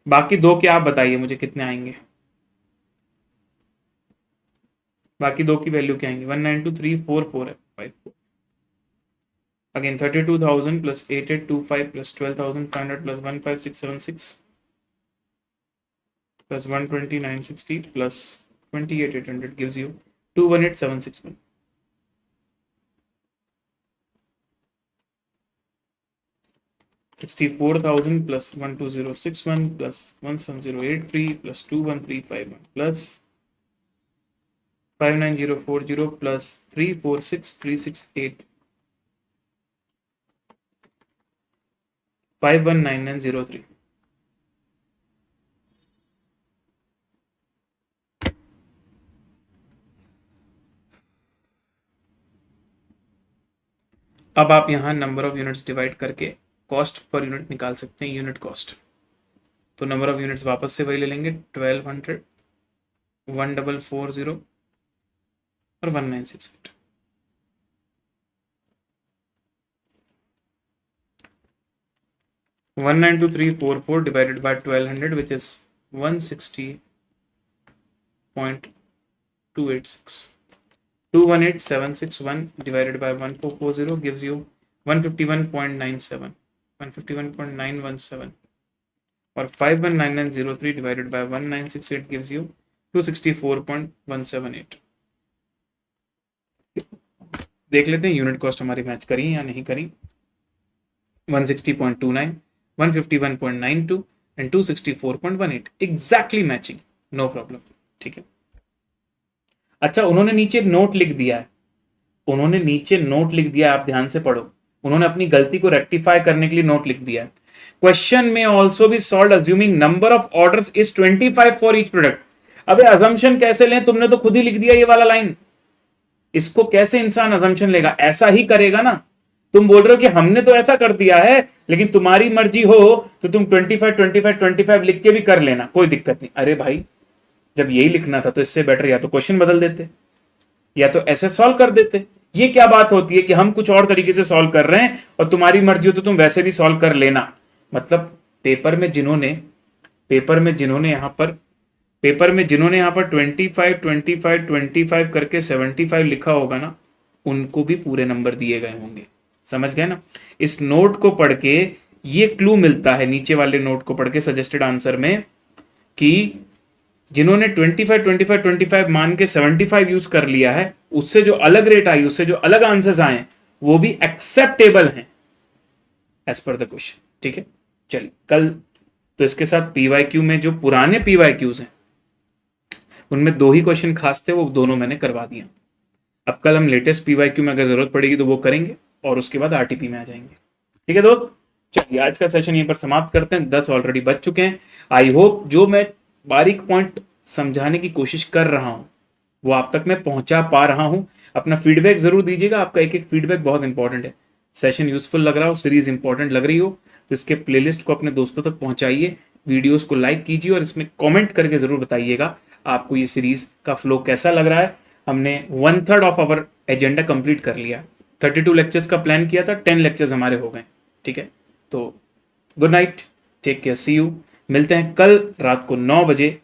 बाकी दो के आप बताइए मुझे कितने आएंगे, बाकी दो की वैल्यू क्या आएंगी, 192,344 है, 54 again 32,000 plus 8825 plus 12,500 plus 15676 plus 12960 plus 28,800 gives you 218,761. $64,000 plus 12061 plus 17083 plus 21351 plus 59040 plus 346368 519903। अब आप यहां नंबर ऑफ यूनिट्स डिवाइड करके कॉस्ट पर यूनिट निकाल सकते हैं, यूनिट कॉस्ट। तो नंबर ऑफ यूनिट्स वापस से वही ले लेंगे, 1200, 1440 और 1968। One 192,344 divided by 1200 which is 160.286। 218,761 divided by 1440 gives you 151.97, 151.917, और 519903 divided by 1968 gives you 264.178। देख लेते हैं यूनिट कॉस्ट हमारी मैच करी या नहीं करी। 160.29, 151.92 and 264.18 exactly matching, no problem, ठीक है। अच्छा, उन्होंने नीचे नोट लिख दिया है, उन्होंने नीचे नोट लिख दिया है, आप ध्यान से पढ़ो, उन्होंने अपनी गलती को रेक्टिफाई करने के लिए नोट लिख दिया है। क्वेश्चन में also be solved assuming number of orders is 25 for each product. अबे अजम्पशन कैसे लें, तुमने तो खुद ही लिख दिया ये वाला लाइन, इसको कैसे इंसान अजम्पशन लेगा, ऐसा ही करेगा ना। तुम बोल रहे हो कि हमने तो ऐसा कर दिया है, लेकिन तुम्हारी मर्जी हो तो तुम 25 25 25 लिख के भी कर लेना, कोई दिक्कत नहीं। अरे भाई, जब यही लिखना था तो इससे बेटर या तो क्वेश्चन बदल देते या तो ऐसे सॉल्व कर देते। ये क्या बात होती है कि हम कुछ और तरीके से सॉल्व कर रहे हैं और तुम्हारी मर्जी हो तो तुम वैसे भी सॉल्व कर लेना। मतलब पेपर में जिन्होंने यहां पर 25 25 25 करके 75 लिखा होगा ना, उनको भी पूरे नंबर दिए गए होंगे, समझ गए ना। इस नोट को पढ़ के ये क्लू मिलता है, नीचे वाले नोट को पढ़ के सजेस्टेड आंसर में, कि जिन्होंने 25 25 25 मान के 75 यूज कर लिया है, उससे जो अलग रेट आई, उससे जो अलग आंसर्स आए, वो भी एक्सेप्टेबल हैं एज पर द क्वेश्चन, ठीक है। चलिए, कल तो इसके साथ पीवाईक्यू में जो पुराने पीवाईक्यूज हैं उनमें 2 ही क्वेश्चन खास थे, वो दोनों मैंने करवा दिया। अब कल हम लेटेस्ट पीवाईक्यू में अगर जरूरत पड़ेगी तो वो करेंगे, और उसके बाद आरटीपी में आ जाएंगे। ठीक है दोस्त, चलिए आज का सेशन यहीं पर समाप्त करते हैं। 10 ऑलरेडी बज चुके हैं। आई होप जो मैं बारीक पॉइंट समझाने की कोशिश कर रहा हूं वो आप तक मैं पहुंचा पा रहा हूं। अपना फीडबैक जरूर दीजिएगा, आपका एक एक फीडबैक बहुत इंपॉर्टेंट है। सेशन यूजफुल लग रहा हो, सीरीज इंपॉर्टेंट लग रही हो तो इसके प्लेलिस्ट को अपने दोस्तों तक पहुंचाइए, वीडियोस को लाइक कीजिए और इसमें कमेंट करके जरूर बताइएगा आपको ये सीरीज का फ्लो कैसा लग रहा है। हमने 1/3 ऑफ आवर एजेंडा कंप्लीट कर लिया। 32 लेक्चर्स का प्लान किया था, 10 लेक्चर्स हमारे हो गए। ठीक है, तो good night, take care, see you. मिलते हैं कल रात को 9 बजे।